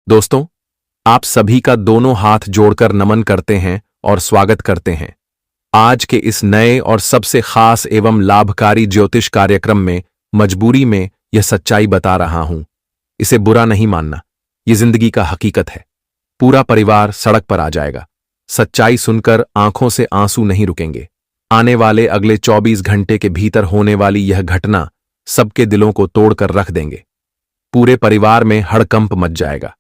दोस्तों, आप सभी का दोनों हाथ जोड़कर नमन करते हैं और स्वागत करते हैं। आज के इस नए और सबसे खास एवं लाभकारी ज्योतिष कार्यक्रम में मजबूरी में यह सच्चाई बता रहा हूं। इसे बुरा नहीं मानना, यह जिंदगी का हकीकत है। पूरा परिवार सड़क पर आ जाएगा। सच्चाई सुनकर आंखों से आंसू नहीं रुकेंगे। आने वाले अगले 24 घंटे के भीतर होने वाली यह घटना सबके दिलों को तोड़कर रख देंगे। पूरे परिवार में हड़कंप मच जाएगा।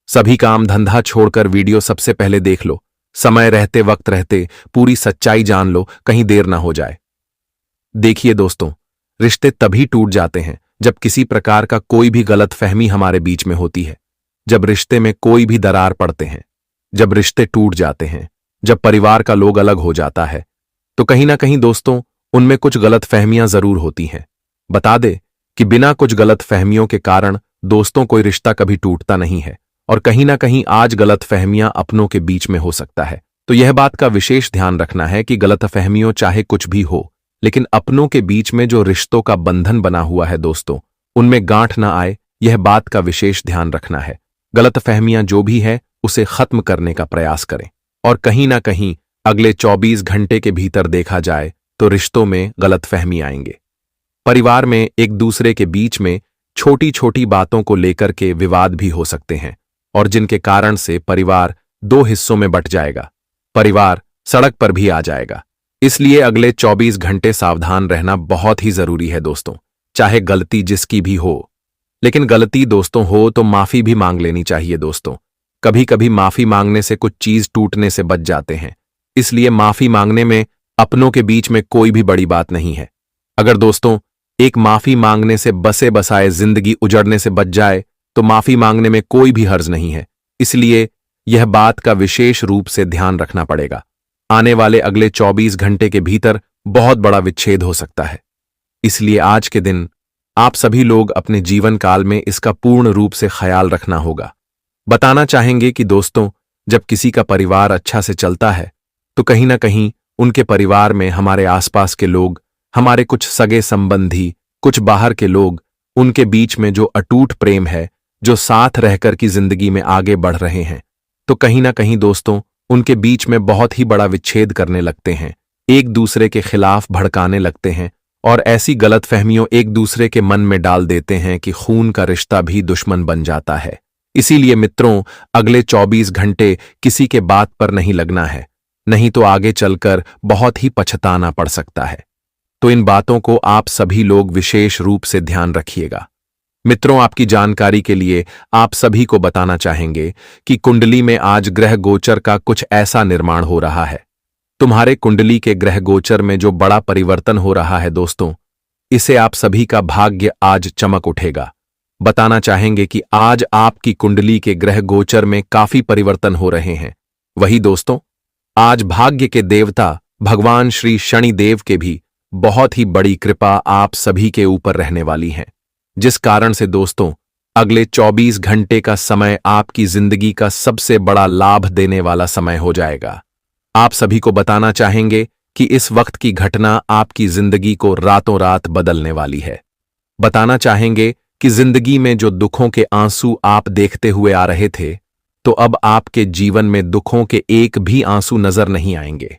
सभी काम धंधा छोड़कर वीडियो सबसे पहले देख लो। समय रहते वक्त रहते पूरी सच्चाई जान लो, कहीं देर ना हो जाए। देखिए दोस्तों, रिश्ते तभी टूट जाते हैं जब किसी प्रकार का कोई भी गलतफहमी हमारे बीच में होती है, जब रिश्ते में कोई भी दरार पड़ते हैं, जब रिश्ते टूट जाते हैं, जब परिवार का लोग अलग हो जाता है, तो कहीं ना कहीं दोस्तों उनमें कुछ गलतफहमियां जरूर होती हैं। बता दे कि बिना कुछ गलतफहमियों के कारण दोस्तों कोई रिश्ता कभी टूटता नहीं है, और कहीं ना कहीं आज गलतफहमियां अपनों के बीच में हो सकता है। तो यह बात का विशेष ध्यान रखना है कि गलतफहमियों चाहे कुछ भी हो, लेकिन अपनों के बीच में जो रिश्तों का बंधन बना हुआ है दोस्तों, उनमें गांठ ना आए, यह बात का विशेष ध्यान रखना है। गलतफहमियां जो भी है उसे खत्म करने का प्रयास करें, और कहीं ना कहीं अगले 24 घंटे के भीतर देखा जाए तो रिश्तों में गलतफहमी आएंगे। परिवार में एक दूसरे के बीच में छोटी छोटी बातों को लेकर के विवाद भी हो सकते हैं, और जिनके कारण से परिवार दो हिस्सों में बंट जाएगा। परिवार सड़क पर भी आ जाएगा। इसलिए अगले 24 घंटे सावधान रहना बहुत ही जरूरी है दोस्तों। चाहे गलती जिसकी भी हो, लेकिन गलती दोस्तों हो तो माफी भी मांग लेनी चाहिए दोस्तों। कभी कभी माफी मांगने से कुछ चीज टूटने से बच जाते हैं। इसलिए माफी मांगने में अपनों के बीच में कोई भी बड़ी बात नहीं है। अगर दोस्तों एक माफी मांगने से बसे बसाए जिंदगी उजड़ने से बच जाए तो माफी मांगने में कोई भी हर्ज नहीं है। इसलिए यह बात का विशेष रूप से ध्यान रखना पड़ेगा। आने वाले अगले 24 घंटे के भीतर बहुत बड़ा विच्छेद हो सकता है। इसलिए आज के दिन आप सभी लोग अपने जीवन काल में इसका पूर्ण रूप से ख्याल रखना होगा। बताना चाहेंगे कि दोस्तों, जब किसी का परिवार अच्छा से चलता है तो कहीं ना कहीं उनके परिवार में हमारे आसपास के लोग, हमारे कुछ सगे संबंधी, कुछ बाहर के लोग, उनके बीच में जो अटूट प्रेम है, जो साथ रहकर की जिंदगी में आगे बढ़ रहे हैं, तो कहीं ना कहीं दोस्तों उनके बीच में बहुत ही बड़ा विच्छेद करने लगते हैं, एक दूसरे के खिलाफ भड़काने लगते हैं, और ऐसी गलतफहमियों एक दूसरे के मन में डाल देते हैं कि खून का रिश्ता भी दुश्मन बन जाता है। इसीलिए मित्रों, अगले 24 घंटे किसी के बात पर नहीं लगना है, नहीं तो आगे चलकर बहुत ही पछताना पड़ सकता है। तो इन बातों को आप सभी लोग विशेष रूप से ध्यान रखिएगा। मित्रों, आपकी जानकारी के लिए आप सभी को बताना चाहेंगे कि कुंडली में आज ग्रह गोचर का कुछ ऐसा निर्माण हो रहा है। तुम्हारे कुंडली के ग्रह गोचर में जो बड़ा परिवर्तन हो रहा है दोस्तों, इसे आप सभी का भाग्य आज चमक उठेगा। बताना चाहेंगे कि आज आपकी कुंडली के ग्रह गोचर में काफी परिवर्तन हो रहे हैं। वही दोस्तों, आज भाग्य के देवता भगवान श्री शनिदेव के भी बहुत ही बड़ी कृपा आप सभी के ऊपर रहने वाली है, जिस कारण से दोस्तों अगले 24 घंटे का समय आपकी जिंदगी का सबसे बड़ा लाभ देने वाला समय हो जाएगा। आप सभी को बताना चाहेंगे कि इस वक्त की घटना आपकी जिंदगी को रातों रात बदलने वाली है। बताना चाहेंगे कि जिंदगी में जो दुखों के आंसू आप देखते हुए आ रहे थे, तो अब आपके जीवन में दुखों के एक भी आंसू नजर नहीं आएंगे।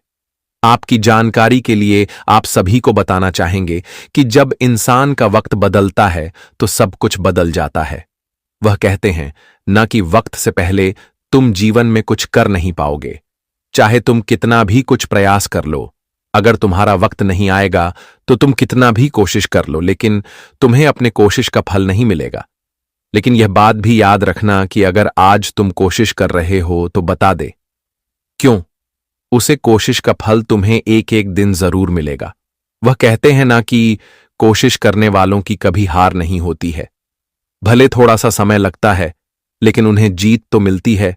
आपकी जानकारी के लिए आप सभी को बताना चाहेंगे कि जब इंसान का वक्त बदलता है तो सब कुछ बदल जाता है। वह कहते हैं न कि वक्त से पहले तुम जीवन में कुछ कर नहीं पाओगे, चाहे तुम कितना भी कुछ प्रयास कर लो। अगर तुम्हारा वक्त नहीं आएगा तो तुम कितना भी कोशिश कर लो, लेकिन तुम्हें अपने कोशिश का फल नहीं मिलेगा। लेकिन यह बात भी याद रखना कि अगर आज तुम कोशिश कर रहे हो तो बता दे क्यों, उसे कोशिश का फल तुम्हें एक एक दिन जरूर मिलेगा। वह कहते हैं ना कि कोशिश करने वालों की कभी हार नहीं होती है। भले थोड़ा सा समय लगता है, लेकिन उन्हें जीत तो मिलती है।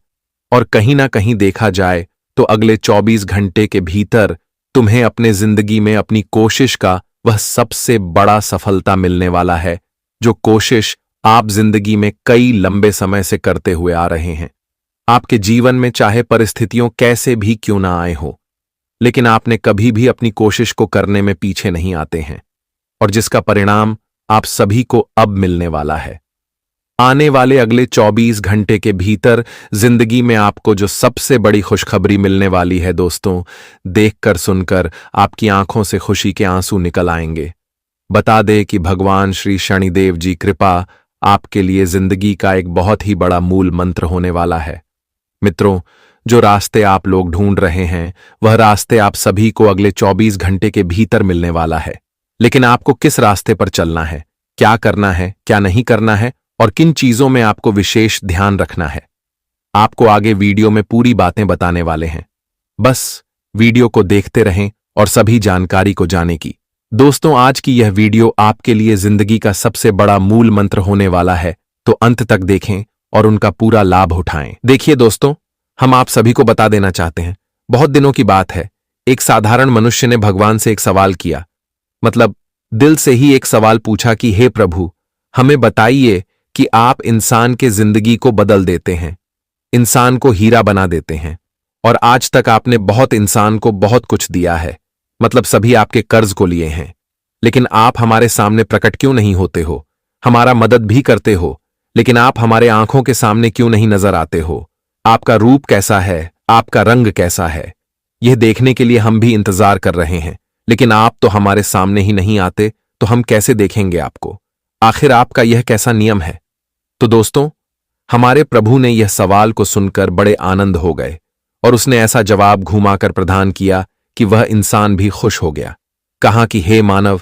और कहीं ना कहीं देखा जाए तो अगले 24 घंटे के भीतर तुम्हें अपने जिंदगी में अपनी कोशिश का वह सबसे बड़ा सफलता मिलने वाला है, जो कोशिश आप जिंदगी में कई लंबे समय से करते हुए आ रहे हैं। आपके जीवन में चाहे परिस्थितियों कैसे भी क्यों ना आए हो, लेकिन आपने कभी भी अपनी कोशिश को करने में पीछे नहीं आते हैं, और जिसका परिणाम आप सभी को अब मिलने वाला है। आने वाले अगले 24 घंटे के भीतर जिंदगी में आपको जो सबसे बड़ी खुशखबरी मिलने वाली है दोस्तों, देखकर सुनकर आपकी आंखों से खुशी के आंसू निकल आएंगे। बता दे कि भगवान श्री शनिदेव जी कृपा आपके लिए जिंदगी का एक बहुत ही बड़ा मूल मंत्र होने वाला है। मित्रों, जो रास्ते आप लोग ढूंढ रहे हैं वह रास्ते आप सभी को अगले 24 घंटे के भीतर मिलने वाला है। लेकिन आपको किस रास्ते पर चलना है, क्या करना है, क्या नहीं करना है और किन चीजों में आपको विशेष ध्यान रखना है, आपको आगे वीडियो में पूरी बातें बताने वाले हैं। बस वीडियो को देखते रहें और सभी जानकारी को जाने की। दोस्तों, आज की यह वीडियो आपके लिए जिंदगी का सबसे बड़ा मूल मंत्र होने वाला है, तो अंत तक देखें और उनका पूरा लाभ उठाएं। देखिए दोस्तों, हम आप सभी को बता देना चाहते हैं, बहुत दिनों की बात है, एक साधारण मनुष्य ने भगवान से एक सवाल किया, मतलब दिल से ही एक सवाल पूछा कि हे प्रभु, हमें बताइए कि आप इंसान के जिंदगी को बदल देते हैं, इंसान को हीरा बना देते हैं, और आज तक आपने बहुत इंसान को बहुत कुछ दिया है, मतलब सभी आपके कर्ज को लिए हैं, लेकिन आप हमारे सामने प्रकट क्यों नहीं होते हो, हमारा मदद भी करते हो, लेकिन आप हमारे आंखों के सामने क्यों नहीं नजर आते हो? आपका रूप कैसा है, आपका रंग कैसा है, यह देखने के लिए हम भी इंतजार कर रहे हैं, लेकिन आप तो हमारे सामने ही नहीं आते, तो हम कैसे देखेंगे आपको? आखिर आपका यह कैसा नियम है? तो दोस्तों, हमारे प्रभु ने यह सवाल को सुनकर बड़े आनंद हो गए और उसने ऐसा जवाब घुमाकर प्रदान किया कि वह इंसान भी खुश हो गया। कहा कि हे मानव,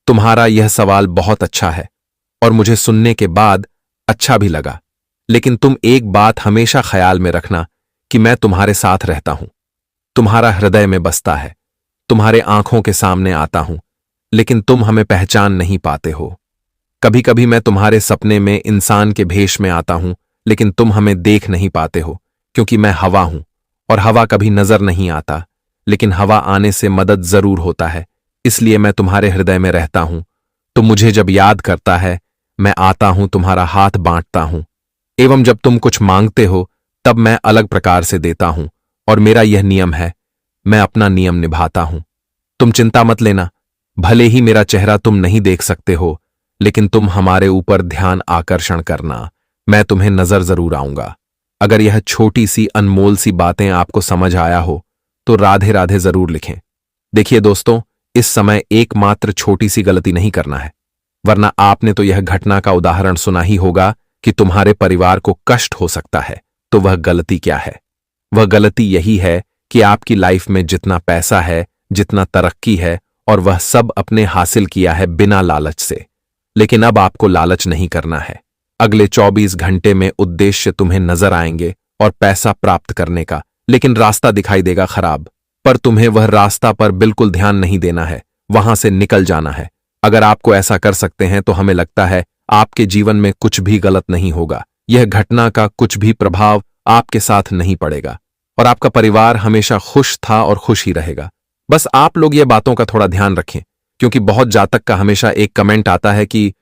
तुम्हारा यह सवाल बहुत अच्छा है और मुझे सुनने के बाद अच्छा भी लगा, लेकिन तुम एक बात हमेशा ख्याल में रखना कि मैं तुम्हारे साथ रहता हूं, तुम्हारा हृदय में बसता है, तुम्हारे आंखों के सामने आता हूं, लेकिन तुम हमें पहचान नहीं पाते हो। कभी कभी मैं तुम्हारे सपने में इंसान के भेष में आता हूं, लेकिन तुम हमें देख नहीं पाते हो, क्योंकि मैं हवा हूं और हवा कभी नजर नहीं आता, लेकिन हवा आने से मदद जरूर होता है, इसलिए मैं तुम्हारे हृदय में रहता हूं। तो मुझे जब याद करता है, मैं आता हूं, तुम्हारा हाथ बांटता हूं, एवं जब तुम कुछ मांगते हो तब मैं अलग प्रकार से देता हूं, और मेरा यह नियम है, मैं अपना नियम निभाता हूं। तुम चिंता मत लेना, भले ही मेरा चेहरा तुम नहीं देख सकते हो, लेकिन तुम हमारे ऊपर ध्यान आकर्षण करना, मैं तुम्हें नजर जरूर आऊंगा। अगर यह छोटी सी अनमोल सी बातें आपको समझ आया हो तो राधे राधे जरूर लिखें। देखिए दोस्तों, इस समय एकमात्र छोटी सी गलती नहीं करना है, वरना आपने तो यह घटना का उदाहरण सुना ही होगा कि तुम्हारे परिवार को कष्ट हो सकता है। तो वह गलती क्या है? वह गलती यही है कि आपकी लाइफ में जितना पैसा है, जितना तरक्की है, और वह सब अपने हासिल किया है बिना लालच से। लेकिन अब आपको लालच नहीं करना है। अगले 24 घंटे में उद्देश्य तुम्हें नजर आएंगे और पैसा प्राप्त करने का, लेकिन रास्ता दिखाई देगा खराब, पर तुम्हें वह रास्ता पर बिल्कुल ध्यान नहीं देना है, वहां से निकल जाना है। अगर आपको ऐसा कर सकते हैं तो हमें लगता है आपके जीवन में कुछ भी गलत नहीं होगा, यह घटना का कुछ भी प्रभाव आपके साथ नहीं पड़ेगा, और आपका परिवार हमेशा खुश था और खुश ही रहेगा। बस आप लोग ये बातों का थोड़ा ध्यान रखें, क्योंकि बहुत जातक का हमेशा एक कमेंट आता है कि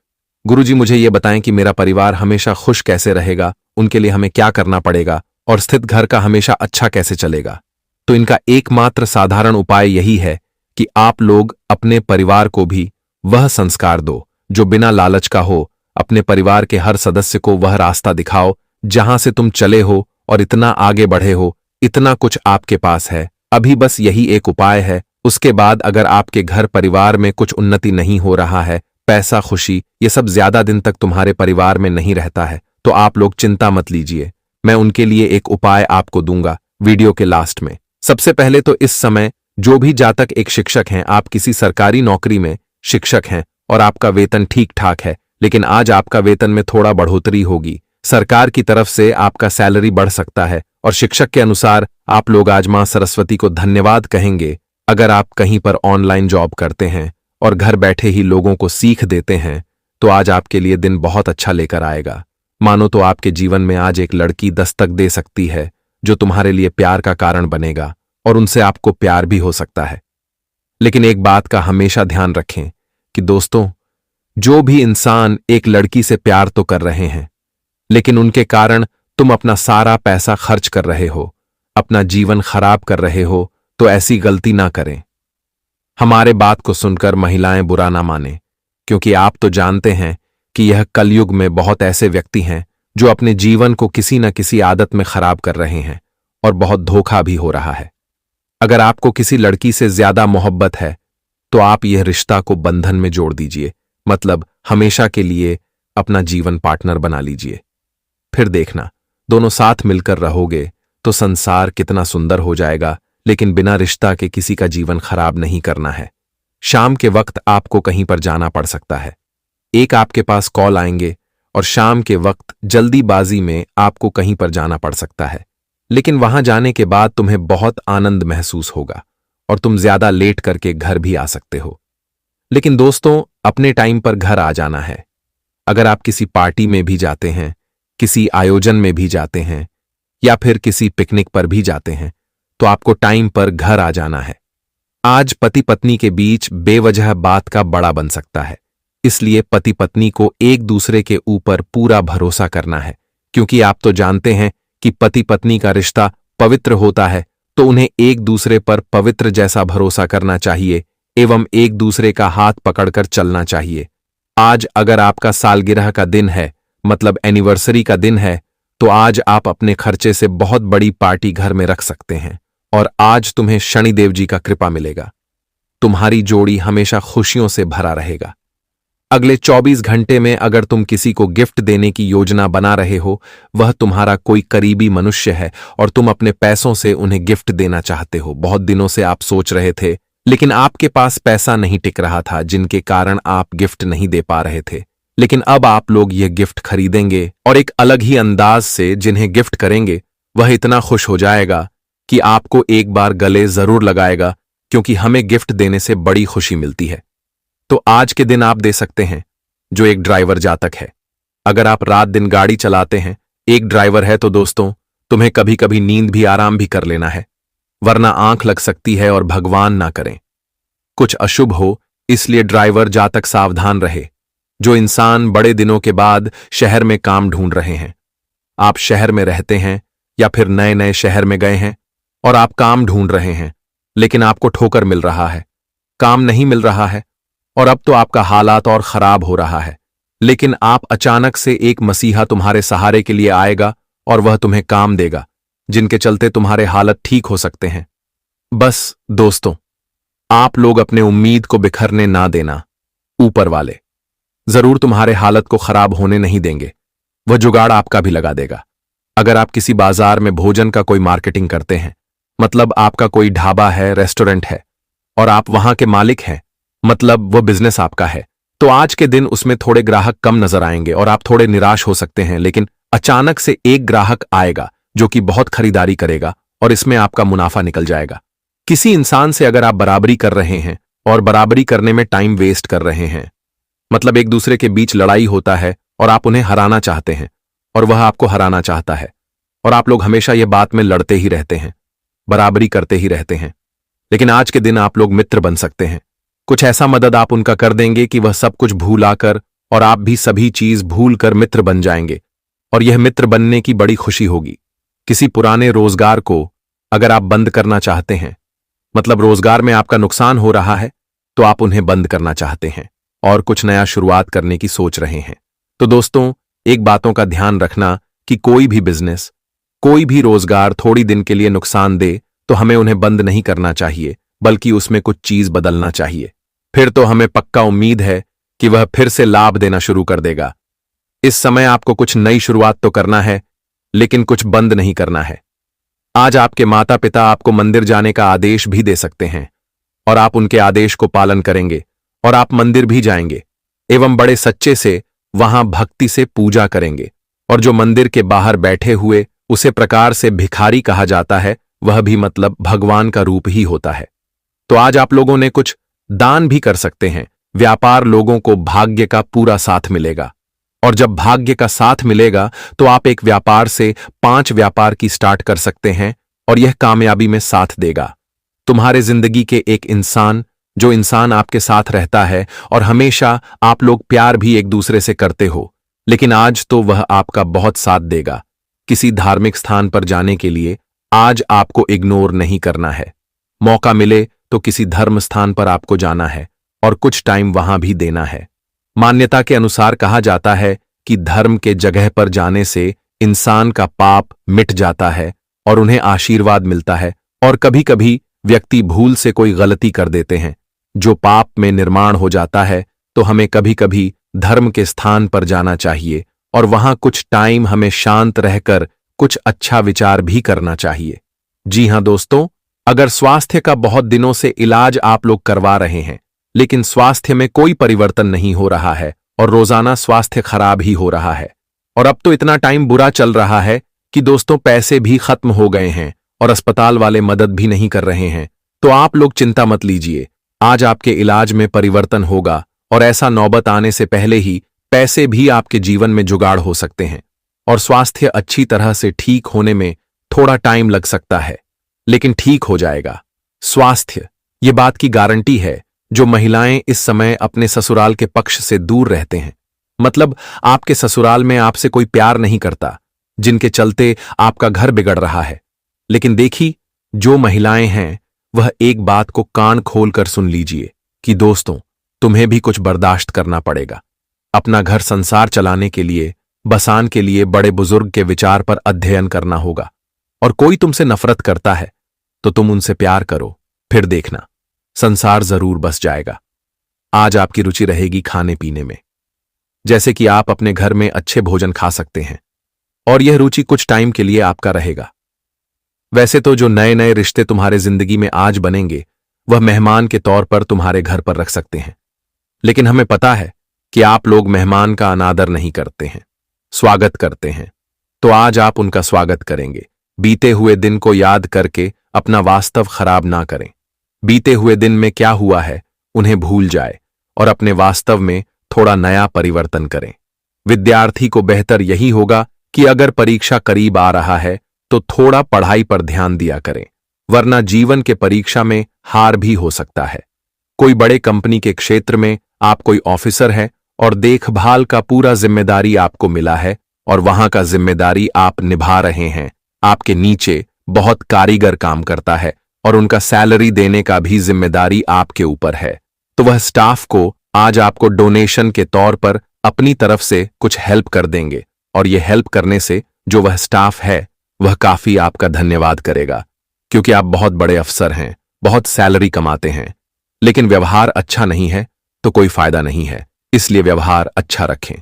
गुरुजी मुझे ये बताएं कि मेरा परिवार हमेशा खुश कैसे रहेगा, उनके लिए हमें क्या करना पड़ेगा, और स्थित घर का हमेशा अच्छा कैसे चलेगा। तो इनका एकमात्र साधारण उपाय यही है कि आप लोग अपने परिवार को भी वह संस्कार दो जो बिना लालच का हो, अपने परिवार के हर सदस्य को वह रास्ता दिखाओ जहां से तुम चले हो और इतना आगे बढ़े हो, इतना कुछ आपके पास है। अभी बस यही एक उपाय है। उसके बाद अगर आपके घर परिवार में कुछ उन्नति नहीं हो रहा है, पैसा, खुशी, ये सब ज्यादा दिन तक तुम्हारे परिवार में नहीं रहता है, तो आप लोग चिंता मत लीजिए, मैं उनके लिए एक उपाय आपको दूंगा वीडियो के लास्ट में। सबसे पहले तो इस समय जो भी जातक एक शिक्षक हैं, आप किसी सरकारी नौकरी में शिक्षक हैं और आपका वेतन ठीक ठाक है, लेकिन आज आपका वेतन में थोड़ा बढ़ोतरी होगी, सरकार की तरफ से आपका सैलरी बढ़ सकता है, और शिक्षक के अनुसार आप लोग आज मां सरस्वती को धन्यवाद कहेंगे। अगर आप कहीं पर ऑनलाइन जॉब करते हैं और घर बैठे ही लोगों को सीख देते हैं, तो आज आपके लिए दिन बहुत अच्छा लेकर आएगा। मानो तो आपके जीवन में आज एक लड़की दस्तक दे सकती है जो तुम्हारे लिए प्यार का कारण बनेगा, और उनसे आपको प्यार भी हो सकता है। लेकिन एक बात का हमेशा ध्यान रखें कि दोस्तों, जो भी इंसान एक लड़की से प्यार तो कर रहे हैं, लेकिन उनके कारण तुम अपना सारा पैसा खर्च कर रहे हो, अपना जीवन खराब कर रहे हो, तो ऐसी गलती ना करें। हमारे बात को सुनकर महिलाएं बुरा ना माने, क्योंकि आप तो जानते हैं कि यह कलयुग में बहुत ऐसे व्यक्ति हैं जो अपने जीवन को किसी न किसी आदत में खराब कर रहे हैं और बहुत धोखा भी हो रहा है। अगर आपको किसी लड़की से ज्यादा मोहब्बत है तो आप यह रिश्ता को बंधन में जोड़ दीजिए, मतलब हमेशा के लिए अपना जीवन पार्टनर बना लीजिए। फिर देखना, दोनों साथ मिलकर रहोगे तो संसार कितना सुंदर हो जाएगा। लेकिन बिना रिश्ता के किसी का जीवन खराब नहीं करना है। शाम के वक्त आपको कहीं पर जाना पड़ सकता है, एक आपके पास कॉल आएंगे और शाम के वक्त जल्दीबाजी में आपको कहीं पर जाना पड़ सकता है, लेकिन वहां जाने के बाद तुम्हें बहुत आनंद महसूस होगा और तुम ज्यादा लेट करके घर भी आ सकते हो। लेकिन दोस्तों, अपने टाइम पर घर आ जाना है। अगर आप किसी पार्टी में भी जाते हैं, किसी आयोजन में भी जाते हैं या फिर किसी पिकनिक पर भी जाते हैं तो आपको टाइम पर घर आ जाना है। आज पति पत्नी के बीच बेवजह बात का बड़ा बन सकता है, इसलिए पति पत्नी को एक दूसरे के ऊपर पूरा भरोसा करना है, क्योंकि आप तो जानते हैं कि पति पत्नी का रिश्ता पवित्र होता है, तो उन्हें एक दूसरे पर पवित्र जैसा भरोसा करना चाहिए एवं एक दूसरे का हाथ पकड़कर चलना चाहिए। आज अगर आपका सालगिरह का दिन है, मतलब एनिवर्सरी का दिन है, तो आज आप अपने खर्चे से बहुत बड़ी पार्टी घर में रख सकते हैं और आज तुम्हें शनिदेव जी का कृपा मिलेगा। तुम्हारी जोड़ी हमेशा खुशियों से भरा रहेगा। अगले 24 घंटे में अगर तुम किसी को गिफ्ट देने की योजना बना रहे हो, वह तुम्हारा कोई करीबी मनुष्य है और तुम अपने पैसों से उन्हें गिफ्ट देना चाहते हो। बहुत दिनों से आप सोच रहे थे, लेकिन आपके पास पैसा नहीं टिक रहा था, जिनके कारण आप गिफ्ट नहीं दे पा रहे थे। लेकिन अब आप लोग यह गिफ्ट खरीदेंगे और एक अलग ही अंदाज से जिन्हें गिफ्ट करेंगे वह इतना खुश हो जाएगा कि आपको एक बार गले जरूर लगाएगा, क्योंकि हमें गिफ्ट देने से बड़ी खुशी मिलती है। तो आज के दिन आप दे सकते हैं जो एक ड्राइवर जातक है। अगर आप रात दिन गाड़ी चलाते हैं, एक ड्राइवर है, तो दोस्तों तुम्हें कभी कभी नींद भी आराम भी कर लेना है, वरना आंख लग सकती है और भगवान ना करें कुछ अशुभ हो। इसलिए ड्राइवर जातक सावधान रहे। जो इंसान बड़े दिनों के बाद शहर में काम ढूंढ रहे हैं, आप शहर में रहते हैं या फिर नए नए शहर में गए हैं और आप काम ढूंढ रहे हैं, लेकिन आपको ठोकर मिल रहा है, काम नहीं मिल रहा है और अब तो आपका हालात और खराब हो रहा है। लेकिन आप अचानक से एक मसीहा तुम्हारे सहारे के लिए आएगा और वह तुम्हें काम देगा, जिनके चलते तुम्हारे हालत ठीक हो सकते हैं। बस दोस्तों, आप लोग अपने उम्मीद को बिखरने ना देना। ऊपर वाले जरूर तुम्हारे हालत को खराब होने नहीं देंगे, वह जुगाड़ आपका भी लगा देगा। अगर आप किसी बाजार में भोजन का कोई मार्केटिंग करते हैं, मतलब आपका कोई ढाबा है, रेस्टोरेंट है और आप वहां के मालिक हैं, मतलब वो बिजनेस आपका है, तो आज के दिन उसमें थोड़े ग्राहक कम नजर आएंगे और आप थोड़े निराश हो सकते हैं। लेकिन अचानक से एक ग्राहक आएगा जो कि बहुत खरीदारी करेगा और इसमें आपका मुनाफा निकल जाएगा। किसी इंसान से अगर आप बराबरी कर रहे हैं और बराबरी करने में टाइम वेस्ट कर रहे हैं, मतलब एक दूसरे के बीच लड़ाई होता है और आप उन्हें हराना चाहते हैं और वह आपको हराना चाहता है और आप लोग हमेशा यह बात में लड़ते ही रहते हैं, बराबरी करते ही रहते हैं, लेकिन आज के दिन आप लोग मित्र बन सकते हैं। कुछ ऐसा मदद आप उनका कर देंगे कि वह सब कुछ भूल आकर और आप भी सभी चीज भूल कर मित्र बन जाएंगे और यह मित्र बनने की बड़ी खुशी होगी। किसी पुराने रोजगार को अगर आप बंद करना चाहते हैं, मतलब रोजगार में आपका नुकसान हो रहा है, तो आप उन्हें बंद करना चाहते हैं और कुछ नया शुरुआत करने की सोच रहे हैं, तो दोस्तों एक बातों का ध्यान रखना कि कोई भी बिजनेस, कोई भी रोजगार थोड़ी दिन के लिए नुकसान दे तो हमें उन्हें बंद नहीं करना चाहिए, बल्कि उसमें कुछ चीज बदलना चाहिए। फिर तो हमें पक्का उम्मीद है कि वह फिर से लाभ देना शुरू कर देगा। इस समय आपको कुछ नई शुरुआत तो करना है, लेकिन कुछ बंद नहीं करना है। आज आपके माता पिता आपको मंदिर जाने का आदेश भी दे सकते हैं और आप उनके आदेश को पालन करेंगे और आप मंदिर भी जाएंगे एवं बड़े सच्चे से वहां भक्ति से पूजा करेंगे। और जो मंदिर के बाहर बैठे हुए उसे प्रकार से भिखारी कहा जाता है, वह भी मतलब भगवान का रूप ही होता है। तो आज आप लोगों ने कुछ दान भी कर सकते हैं। व्यापार लोगों को भाग्य का पूरा साथ मिलेगा और जब भाग्य का साथ मिलेगा तो आप एक व्यापार से 5 व्यापार की स्टार्ट कर सकते हैं और यह कामयाबी में साथ देगा। तुम्हारे जिंदगी के एक इंसान, जो इंसान आपके साथ रहता है और हमेशा आप लोग प्यार भी एक दूसरे से करते हो, लेकिन आज तो वह आपका बहुत साथ देगा। किसी धार्मिक स्थान पर जाने के लिए आज आपको इग्नोर नहीं करना है। मौका मिले तो किसी धर्म स्थान पर आपको जाना है और कुछ टाइम वहां भी देना है। मान्यता के अनुसार कहा जाता है कि धर्म के जगह पर जाने से इंसान का पाप मिट जाता है और उन्हें आशीर्वाद मिलता है। और कभी कभी व्यक्ति भूल से कोई गलती कर देते हैं जो पाप में निर्माण हो जाता है, तो हमें कभी कभी धर्म के स्थान पर जाना चाहिए और वहां कुछ टाइम हमें शांत रहकर कुछ अच्छा विचार भी करना चाहिए। जी हां दोस्तों, अगर स्वास्थ्य का बहुत दिनों से इलाज आप लोग करवा रहे हैं लेकिन स्वास्थ्य में कोई परिवर्तन नहीं हो रहा है और रोजाना स्वास्थ्य खराब ही हो रहा है और अब तो इतना टाइम बुरा चल रहा है कि दोस्तों पैसे भी खत्म हो गए हैं और अस्पताल वाले मदद भी नहीं कर रहे हैं, तो आप लोग चिंता मत लीजिए। आज आपके इलाज में परिवर्तन होगा और ऐसा नौबत आने से पहले ही पैसे भी आपके जीवन में जुगाड़ हो सकते हैं और स्वास्थ्य अच्छी तरह से ठीक होने में थोड़ा टाइम लग सकता है लेकिन ठीक हो जाएगा। स्वास्थ्य, ये बात की गारंटी है जो महिलाएं इस समय अपने ससुराल के पक्ष से दूर रहते हैं, मतलब आपके ससुराल में आपसे कोई प्यार नहीं करता, जिनके चलते आपका घर बिगड़ रहा है। लेकिन देखी, जो महिलाएं हैं वह एक बात को कान खोलकर सुन लीजिए कि दोस्तों तुम्हें भी कुछ बर्दाश्त करना पड़ेगा। अपना घर संसार चलाने के लिए, बसान के लिए बड़े बुजुर्ग के विचार पर अध्ययन करना होगा। और कोई तुमसे नफरत करता है तो तुम उनसे प्यार करो, फिर देखना संसार जरूर बस जाएगा। आज आपकी रुचि रहेगी खाने पीने में, जैसे कि आप अपने घर में अच्छे भोजन खा सकते हैं और यह रुचि कुछ टाइम के लिए आपका रहेगा। वैसे तो जो नए नए रिश्ते तुम्हारे जिंदगी में आज बनेंगे वह मेहमान के तौर पर तुम्हारे घर पर रख सकते हैं, लेकिन हमें पता है कि आप लोग मेहमान का अनादर नहीं करते हैं, स्वागत करते हैं। तो आज आप उनका स्वागत करेंगे। बीते हुए दिन को याद करके अपना वास्तव खराब ना करें। बीते हुए दिन में क्या हुआ है उन्हें भूल जाए और अपने वास्तव में थोड़ा नया परिवर्तन करें। विद्यार्थी को बेहतर यही होगा कि अगर परीक्षा करीब आ रहा है तो थोड़ा पढ़ाई पर ध्यान दिया करें, वरना जीवन के परीक्षा में हार भी हो सकता है। कोई बड़े कंपनी के क्षेत्र में आप कोई ऑफिसर है और देखभाल का पूरा जिम्मेदारी आपको मिला है और वहां का जिम्मेदारी आप निभा रहे हैं। आपके नीचे बहुत कारीगर काम करता है और उनका सैलरी देने का भी जिम्मेदारी आपके ऊपर है, तो वह स्टाफ को आज आपको डोनेशन के तौर पर अपनी तरफ से कुछ हेल्प कर देंगे और यह हेल्प करने से जो वह स्टाफ है वह काफी आपका धन्यवाद करेगा, क्योंकि आप बहुत बड़े अफसर हैं, बहुत सैलरी कमाते हैं, लेकिन व्यवहार अच्छा नहीं है तो कोई फायदा नहीं है, इसलिए व्यवहार अच्छा रखें।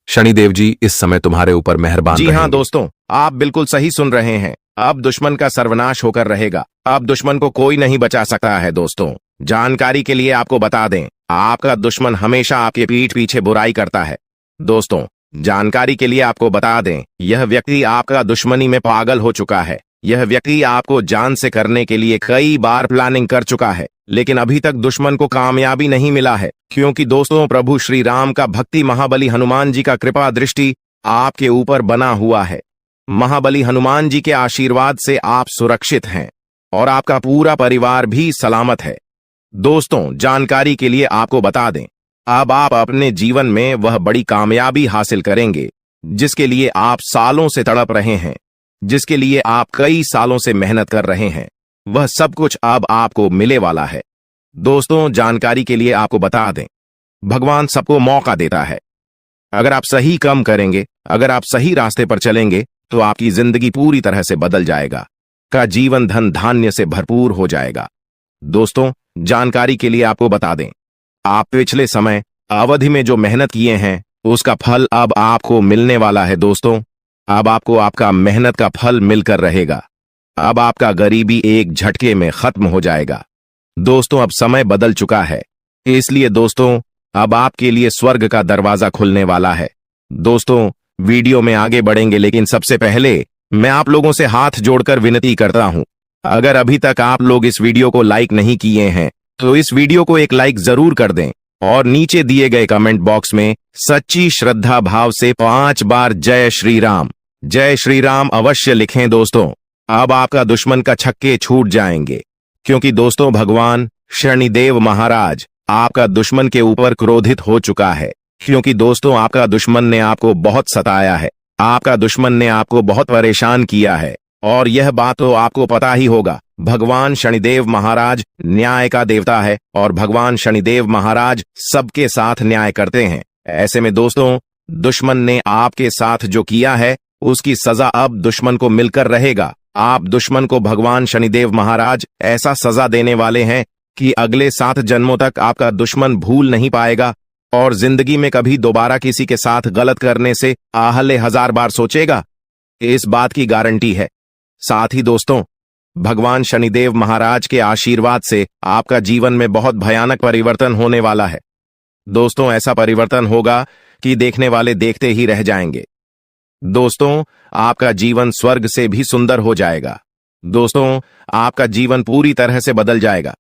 शनिदेव जी इस समय तुम्हारे ऊपर मेहरबान जी रहेंगे। हाँ दोस्तों, आप बिल्कुल सही सुन रहे हैं। अब दुश्मन का सर्वनाश होकर रहेगा। अब दुश्मन को कोई नहीं बचा सकता है। दोस्तों जानकारी के लिए आपको बता दें, आपका दुश्मन हमेशा आपके पीठ पीछे बुराई करता है। दोस्तों जानकारी के लिए आपको बता दें, यह व्यक्ति आपका दुश्मनी में पागल हो चुका है। यह व्यक्ति आपको जान से करने के लिए कई बार प्लानिंग कर चुका है, लेकिन अभी तक दुश्मन को कामयाबी नहीं मिला है, क्योंकि दोस्तों प्रभु श्री राम का भक्ति महाबली हनुमान जी का कृपा दृष्टि आपके ऊपर बना हुआ है। महाबली हनुमान जी के आशीर्वाद से आप सुरक्षित हैं और आपका पूरा परिवार भी सलामत है। दोस्तों जानकारी के लिए आपको बता दें, अब आप अपने जीवन में वह बड़ी कामयाबी हासिल करेंगे जिसके लिए आप सालों से तड़प रहे हैं, जिसके लिए आप कई सालों से मेहनत कर रहे हैं। वह सब कुछ अब आपको मिले वाला है। दोस्तों जानकारी के लिए आपको बता दें, भगवान सबको मौका देता है। अगर आप सही काम करेंगे, अगर आप सही रास्ते पर चलेंगे तो आपकी जिंदगी पूरी तरह से बदल जाएगा, का जीवन धन धान्य से भरपूर हो जाएगा। दोस्तों जानकारी के लिए आपको बता दें, आप पिछले समय अवधि में जो मेहनत किए हैं उसका फल अब आपको मिलने वाला है। दोस्तों अब आपको आपका मेहनत का फल मिलकर रहेगा। अब आपका गरीबी एक झटके में खत्म हो जाएगा। दोस्तों अब समय बदल चुका है, इसलिए दोस्तों अब आपके लिए स्वर्ग का दरवाजा खुलने वाला है। दोस्तों वीडियो में आगे बढ़ेंगे, लेकिन सबसे पहले मैं आप लोगों से हाथ जोड़कर विनती करता हूं, अगर अभी तक आप लोग इस वीडियो को लाइक नहीं किए हैं तो इस वीडियो को एक लाइक जरूर कर दें और नीचे दिए गए कमेंट बॉक्स में सच्ची श्रद्धा भाव से 5 बार जय श्री राम अवश्य लिखें। दोस्तों अब आपका दुश्मन का छक्के छूट जाएंगे, क्योंकि दोस्तों भगवान शनिदेव महाराज आपका दुश्मन के ऊपर क्रोधित हो चुका है, क्योंकि दोस्तों आपका दुश्मन ने आपको बहुत सताया है, आपका दुश्मन ने आपको बहुत परेशान किया है और यह बात तो आपको पता ही होगा। भगवान शनिदेव महाराज न्याय का देवता है और भगवान शनिदेव महाराज सबके साथ न्याय करते हैं। ऐसे में दोस्तों, दुश्मन ने आपके साथ जो किया है उसकी सजा अब दुश्मन को मिलकर रहेगा। आप दुश्मन को भगवान शनिदेव महाराज ऐसा सजा देने वाले हैं कि अगले 7 जन्मों तक आपका दुश्मन भूल नहीं पाएगा और जिंदगी में कभी दोबारा किसी के साथ गलत करने से आहले 1000 बार सोचेगा, इस बात की गारंटी है। साथ ही दोस्तों, भगवान शनिदेव महाराज के आशीर्वाद से आपका जीवन में बहुत भयानक परिवर्तन होने वाला है। दोस्तों, ऐसा परिवर्तन होगा कि देखने वाले देखते ही रह जाएंगे। दोस्तों, आपका जीवन स्वर्ग से भी सुंदर हो जाएगा। दोस्तों, आपका जीवन पूरी तरह से बदल जाएगा।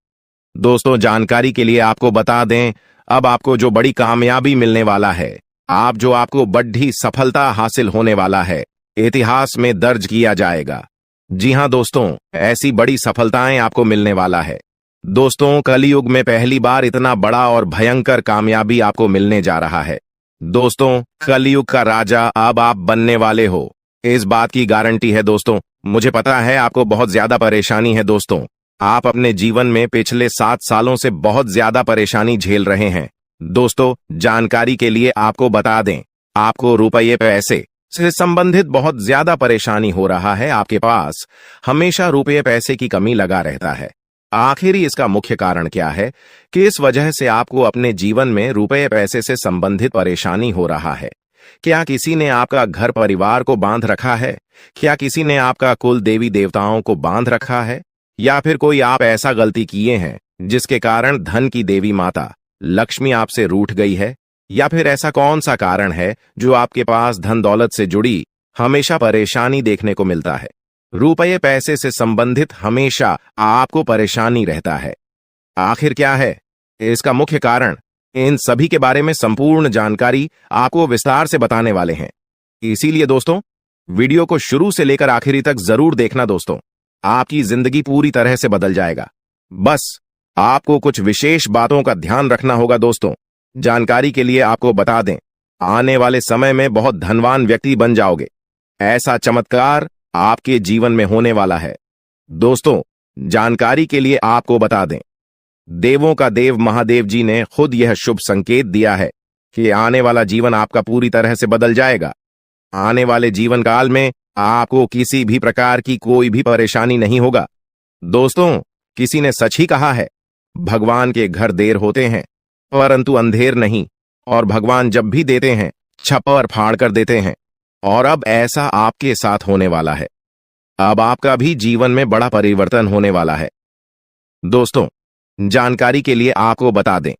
दोस्तों, जानकारी के लिए आपको बता दें, अब आपको जो बड़ी कामयाबी मिलने वाला है, आपको बड़ी सफलता हासिल होने वाला है, इतिहास में दर्ज किया जाएगा। जी हां दोस्तों, ऐसी बड़ी सफलताएं आपको मिलने वाला है। दोस्तों, कलयुग में पहली बार इतना बड़ा और भयंकर कामयाबी आपको मिलने जा रहा है। दोस्तों, कलयुग का राजा अब आप बनने वाले हो, इस बात की गारंटी है। दोस्तों, मुझे पता है आपको बहुत ज्यादा परेशानी है। दोस्तों, आप अपने जीवन में पिछले 7 सालों से बहुत ज्यादा परेशानी झेल रहे हैं। दोस्तों, जानकारी के लिए आपको बता दें, आपको रुपये पैसे से संबंधित बहुत ज्यादा परेशानी हो रहा है। आपके पास हमेशा रुपये पैसे की कमी लगा रहता है। आखिर इसका मुख्य कारण क्या है कि इस वजह से आपको अपने जीवन में रुपये पैसे से संबंधित परेशानी हो रहा है? क्या किसी ने आपका घर परिवार को बांध रखा है? क्या किसी ने आपका कुल देवी देवताओं को बांध रखा है? या फिर कोई आप ऐसा गलती किए हैं जिसके कारण धन की देवी माता लक्ष्मी आपसे रूठ गई है? या फिर ऐसा कौन सा कारण है जो आपके पास धन दौलत से जुड़ी हमेशा परेशानी देखने को मिलता है? रुपये पैसे से संबंधित हमेशा आपको परेशानी रहता है। आखिर क्या है इसका मुख्य कारण? इन सभी के बारे में संपूर्ण जानकारी आपको विस्तार से बताने वाले हैं। इसीलिए दोस्तों, वीडियो को शुरू से लेकर आखिरी तक जरूर देखना। दोस्तों, आपकी जिंदगी पूरी तरह से बदल जाएगा। बस आपको कुछ विशेष बातों का ध्यान रखना होगा। दोस्तों, जानकारी के लिए आपको बता दें, आने वाले समय में बहुत धनवान व्यक्ति बन जाओगे। ऐसा चमत्कार आपके जीवन में होने वाला है। दोस्तों, जानकारी के लिए आपको बता दें, देवों का देव महादेव जी ने खुद यह शुभ संकेत दिया है कि आने वाला जीवन आपका पूरी तरह से बदल जाएगा। आने वाले जीवन काल में आपको किसी भी प्रकार की कोई भी परेशानी नहीं होगा। दोस्तों, किसी ने सच ही कहा है, भगवान के घर देर होते हैं परंतु अंधेर नहीं, और भगवान जब भी देते हैं छप्पर फाड़ कर देते हैं। और अब ऐसा आपके साथ होने वाला है। अब आपका भी जीवन में बड़ा परिवर्तन होने वाला है। दोस्तों, जानकारी के लिए आपको बता दें,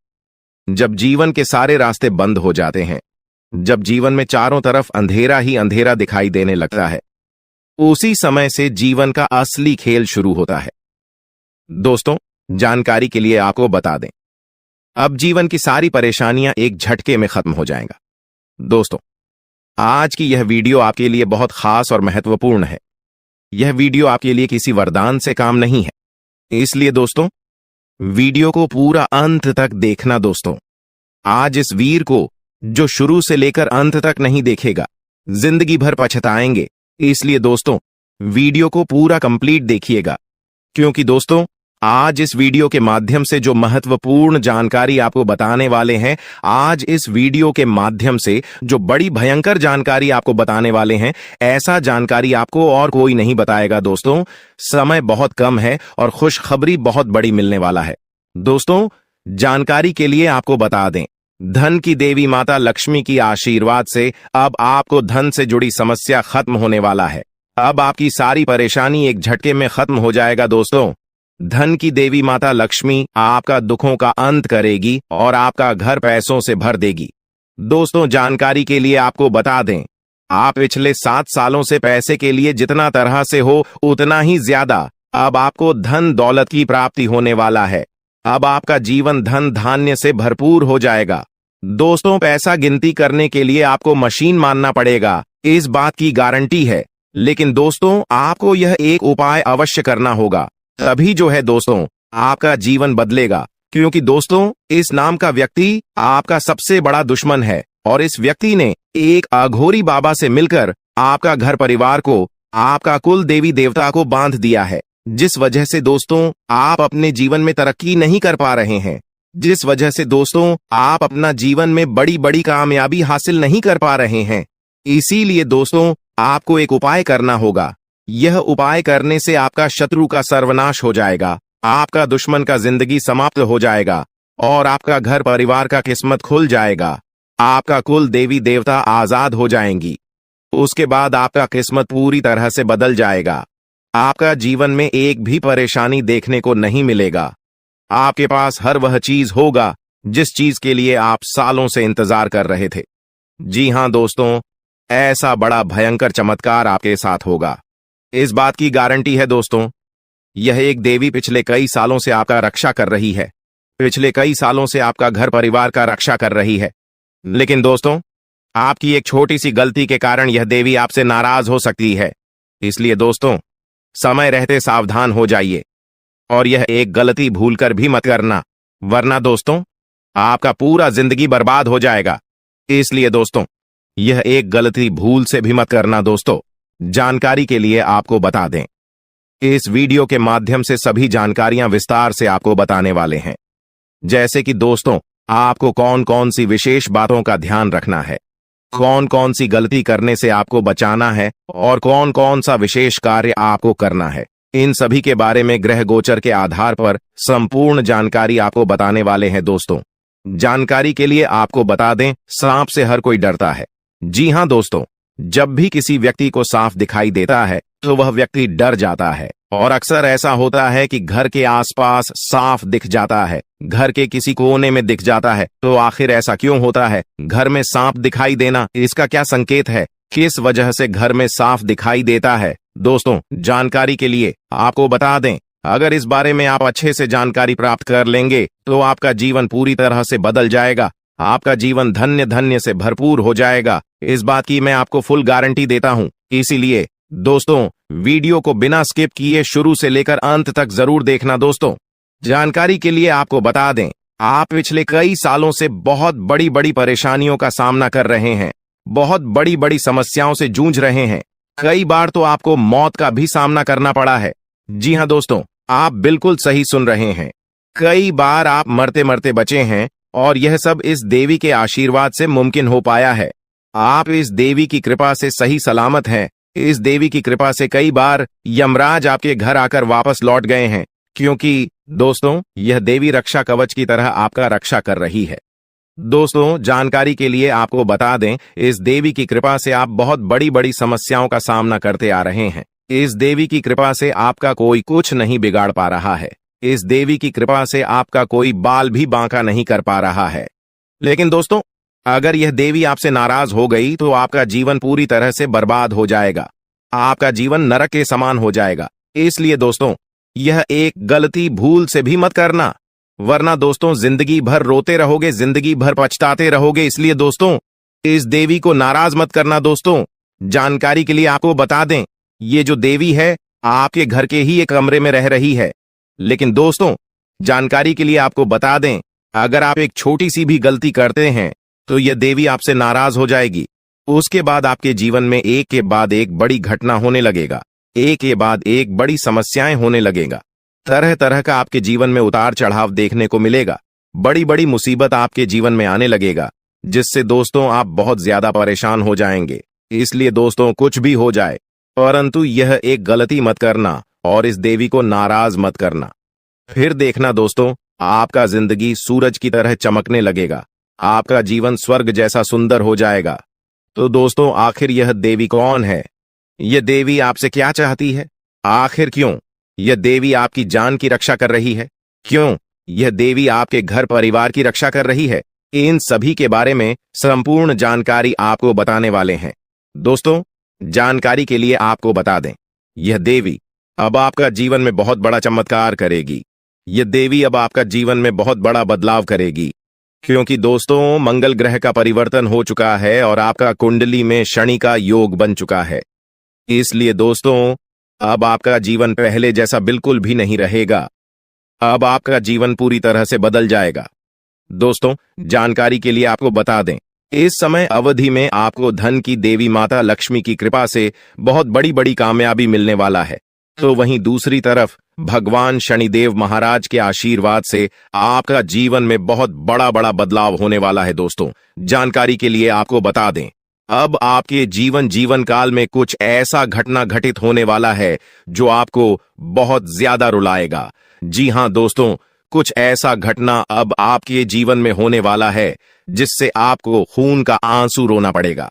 जब जीवन के सारे रास्ते बंद हो जाते हैं, जब जीवन में चारों तरफ अंधेरा ही अंधेरा दिखाई देने लगता है, उसी समय से जीवन का असली खेल शुरू होता है। दोस्तों, जानकारी के लिए आपको बता दें, अब जीवन की सारी परेशानियां एक झटके में खत्म हो जाएगा। दोस्तों, आज की यह वीडियो आपके लिए बहुत खास और महत्वपूर्ण है। यह वीडियो आपके लिए किसी वरदान से काम नहीं है, इसलिए दोस्तों, वीडियो को पूरा अंत तक देखना। दोस्तों, आज इस वीर को जो शुरू से लेकर अंत तक नहीं देखेगा, जिंदगी भर पछताएंगे। इसलिए दोस्तों, वीडियो को पूरा कंप्लीट देखिएगा, क्योंकि दोस्तों, आज इस वीडियो के माध्यम से जो महत्वपूर्ण जानकारी आपको बताने वाले हैं, आज इस वीडियो के माध्यम से जो बड़ी भयंकर जानकारी आपको बताने वाले हैं, ऐसा जानकारी आपको और कोई नहीं बताएगा। दोस्तों, समय बहुत कम है और खुशखबरी बहुत बड़ी मिलने वाला है। दोस्तों, जानकारी के लिए आपको बता दें, धन की देवी माता लक्ष्मी की आशीर्वाद से अब आपको धन से जुड़ी समस्या खत्म होने वाला है। अब आपकी सारी परेशानी एक झटके में खत्म हो जाएगा। दोस्तों, धन की देवी माता लक्ष्मी आपका दुखों का अंत करेगी और आपका घर पैसों से भर देगी। दोस्तों, जानकारी के लिए आपको बता दें, आप पिछले 7 सालों से पैसे के लिए जितना तरह से हो उतना ही ज्यादा अब आपको धन दौलत की प्राप्ति होने वाला है। अब आपका जीवन धन धान्य से भरपूर हो जाएगा। दोस्तों, पैसा गिनती करने के लिए आपको मशीन मानना पड़ेगा, इस बात की गारंटी है। लेकिन दोस्तों, आपको यह एक उपाय अवश्य करना होगा, तभी जो है दोस्तों आपका जीवन बदलेगा। क्योंकि दोस्तों, इस नाम का व्यक्ति आपका सबसे बड़ा दुश्मन है और इस व्यक्ति ने एक अघोरी बाबा से मिलकर आपका घर परिवार को, आपका कुल देवी देवता को बांध दिया है, जिस वजह से दोस्तों आप अपने जीवन में तरक्की नहीं कर पा रहे हैं। जिस वजह से दोस्तों आप अपना जीवन में बड़ी बड़ी कामयाबी हासिल नहीं कर पा रहे हैं। इसीलिए दोस्तों आपको एक उपाय करना होगा। यह उपाय करने से आपका शत्रु का सर्वनाश हो जाएगा, आपका दुश्मन का जिंदगी समाप्त हो जाएगा और आपका घर परिवार का किस्मत खुल जाएगा। आपका कुल देवी देवता आजाद हो जाएंगी। उसके बाद आपका किस्मत पूरी तरह से बदल जाएगा। आपका जीवन में एक भी परेशानी देखने को नहीं मिलेगा। आपके पास हर वह चीज होगा जिस चीज के लिए आप सालों से इंतजार कर रहे थे। जी हां दोस्तों, ऐसा बड़ा भयंकर चमत्कार आपके साथ होगा। इस बात की गारंटी है दोस्तों। यह एक देवी पिछले कई सालों से आपका रक्षा कर रही है। पिछले कई सालों से आपका घर परिवार का रक्षा कर रही है। लेकिन दोस्तों आपकी एक छोटी सी गलती के कारण यह देवी आपसे नाराज हो सकती है। इसलिए दोस्तों समय रहते सावधान हो जाइए और यह एक गलती भूलकर भी मत करना, वरना दोस्तों आपका पूरा जिंदगी बर्बाद हो जाएगा। इसलिए दोस्तों यह एक गलती भूल से भी मत करना। दोस्तों जानकारी के लिए आपको बता दें, इस वीडियो के माध्यम से सभी जानकारियां विस्तार से आपको बताने वाले हैं। जैसे कि दोस्तों आपको कौन कौन सी विशेष बातों का ध्यान रखना है, कौन कौन सी गलती करने से आपको बचाना है और कौन कौन सा विशेष कार्य आपको करना है, इन सभी के बारे में ग्रह गोचर के आधार पर संपूर्ण जानकारी आपको बताने वाले हैं। दोस्तों जानकारी के लिए आपको बता दें, सांप से हर कोई डरता है। जी हां दोस्तों, जब भी किसी व्यक्ति को सांप दिखाई देता है तो वह व्यक्ति डर जाता है और अक्सर ऐसा होता है कि घर के आसपास सांप दिख जाता है, घर के किसी कोने में दिख जाता है। तो आखिर ऐसा क्यों होता है? घर में सांप दिखाई देना इसका क्या संकेत है? किस वजह से घर में सांप दिखाई देता है? दोस्तों जानकारी के लिए आपको बता दें, अगर इस बारे में आप अच्छे से जानकारी प्राप्त कर लेंगे तो आपका जीवन पूरी तरह से बदल जाएगा। आपका जीवन धन्य धन्य से भरपूर हो जाएगा। इस बात की मैं आपको फुल गारंटी देता हूं। इसीलिए दोस्तों वीडियो को बिना स्किप किए शुरू से लेकर अंत तक जरूर देखना। दोस्तों जानकारी के लिए आपको बता दें, आप पिछले कई सालों से बहुत बड़ी बड़ी परेशानियों का सामना कर रहे हैं, बहुत बड़ी बड़ी समस्याओं से जूझ रहे हैं। कई बार तो आपको मौत का भी सामना करना पड़ा है। जी हां दोस्तों, आप बिल्कुल सही सुन रहे हैं। कई बार आप मरते मरते बचे हैं और यह सब इस देवी के आशीर्वाद से मुमकिन हो पाया है। आप इस देवी की कृपा से सही सलामत हैं। इस देवी की कृपा से कई बार यमराज आपके घर आकर वापस लौट गए हैं, क्योंकि दोस्तों यह देवी रक्षा कवच की तरह आपका रक्षा कर रही है। दोस्तों जानकारी के लिए आपको बता दें, इस देवी की कृपा से आप बहुत बड़ी बड़ी समस्याओं का सामना करते आ रहे हैं। इस देवी की कृपा से आपका कोई कुछ नहीं बिगाड़ पा रहा है। इस देवी की कृपा से आपका कोई बाल भी बांका नहीं कर पा रहा है। लेकिन दोस्तों अगर यह देवी आपसे नाराज हो गई तो आपका जीवन पूरी तरह से बर्बाद हो जाएगा। आपका जीवन नरक के समान हो जाएगा। इसलिए दोस्तों यह एक गलती भूल से भी मत करना, वरना दोस्तों जिंदगी भर रोते रहोगे, जिंदगी भर पछताते रहोगे। इसलिए दोस्तों इस देवी को नाराज मत करना। दोस्तों जानकारी के लिए आपको बता दें, ये जो देवी है आपके घर के ही एक कमरे में रह रही है। लेकिन दोस्तों जानकारी के लिए आपको बता दें, अगर आप एक छोटी सी भी गलती करते हैं तो यह देवी आपसे नाराज हो जाएगी। उसके बाद आपके जीवन में एक के बाद एक बड़ी घटना होने लगेगा, एक के बाद एक बड़ी समस्याएं होने लगेगा। तरह तरह का आपके जीवन में उतार चढ़ाव देखने को मिलेगा। बड़ी बड़ी मुसीबत आपके जीवन में आने लगेगा, जिससे दोस्तों आप बहुत ज्यादा परेशान हो जाएंगे। इसलिए दोस्तों कुछ भी हो जाए, परंतु यह एक गलती मत करना और इस देवी को नाराज मत करना। फिर देखना दोस्तों आपका जिंदगी सूरज की तरह चमकने लगेगा, आपका जीवन स्वर्ग जैसा सुंदर हो जाएगा। तो दोस्तों आखिर यह देवी कौन है? यह देवी आपसे क्या चाहती है? आखिर क्यों यह देवी आपकी जान की रक्षा कर रही है? क्यों यह देवी आपके घर परिवार की रक्षा कर रही है? इन सभी के बारे में संपूर्ण जानकारी आपको बताने वाले हैं। दोस्तों जानकारी के लिए आपको बता दें, यह देवी अब आपका जीवन में बहुत बड़ा चमत्कार करेगी। यह देवी अब आपका जीवन में बहुत बड़ा बदलाव करेगी, क्योंकि दोस्तों मंगल ग्रह का परिवर्तन हो चुका है और आपका कुंडली में शनि का योग बन चुका है। इसलिए दोस्तों अब आपका जीवन पहले जैसा बिल्कुल भी नहीं रहेगा। अब आपका जीवन पूरी तरह से बदल जाएगा। दोस्तों जानकारी के लिए आपको बता दें, इस समय अवधि में आपको धन की देवी माता लक्ष्मी की कृपा से बहुत बड़ी बड़ी कामयाबी मिलने वाला है। तो वहीं दूसरी तरफ भगवान शनिदेव महाराज के आशीर्वाद से आपका जीवन में बहुत बड़ा बड़ा बदलाव होने वाला है दोस्तों। जानकारी के लिए आपको बता दें, अब आपके जीवन काल में कुछ ऐसा घटना घटित होने वाला है जो आपको बहुत ज्यादा रुलाएगा। जी हां दोस्तों, कुछ ऐसा घटना अब आपके जीवन में होने वाला है जिससे आपको खून का आंसू रोना पड़ेगा।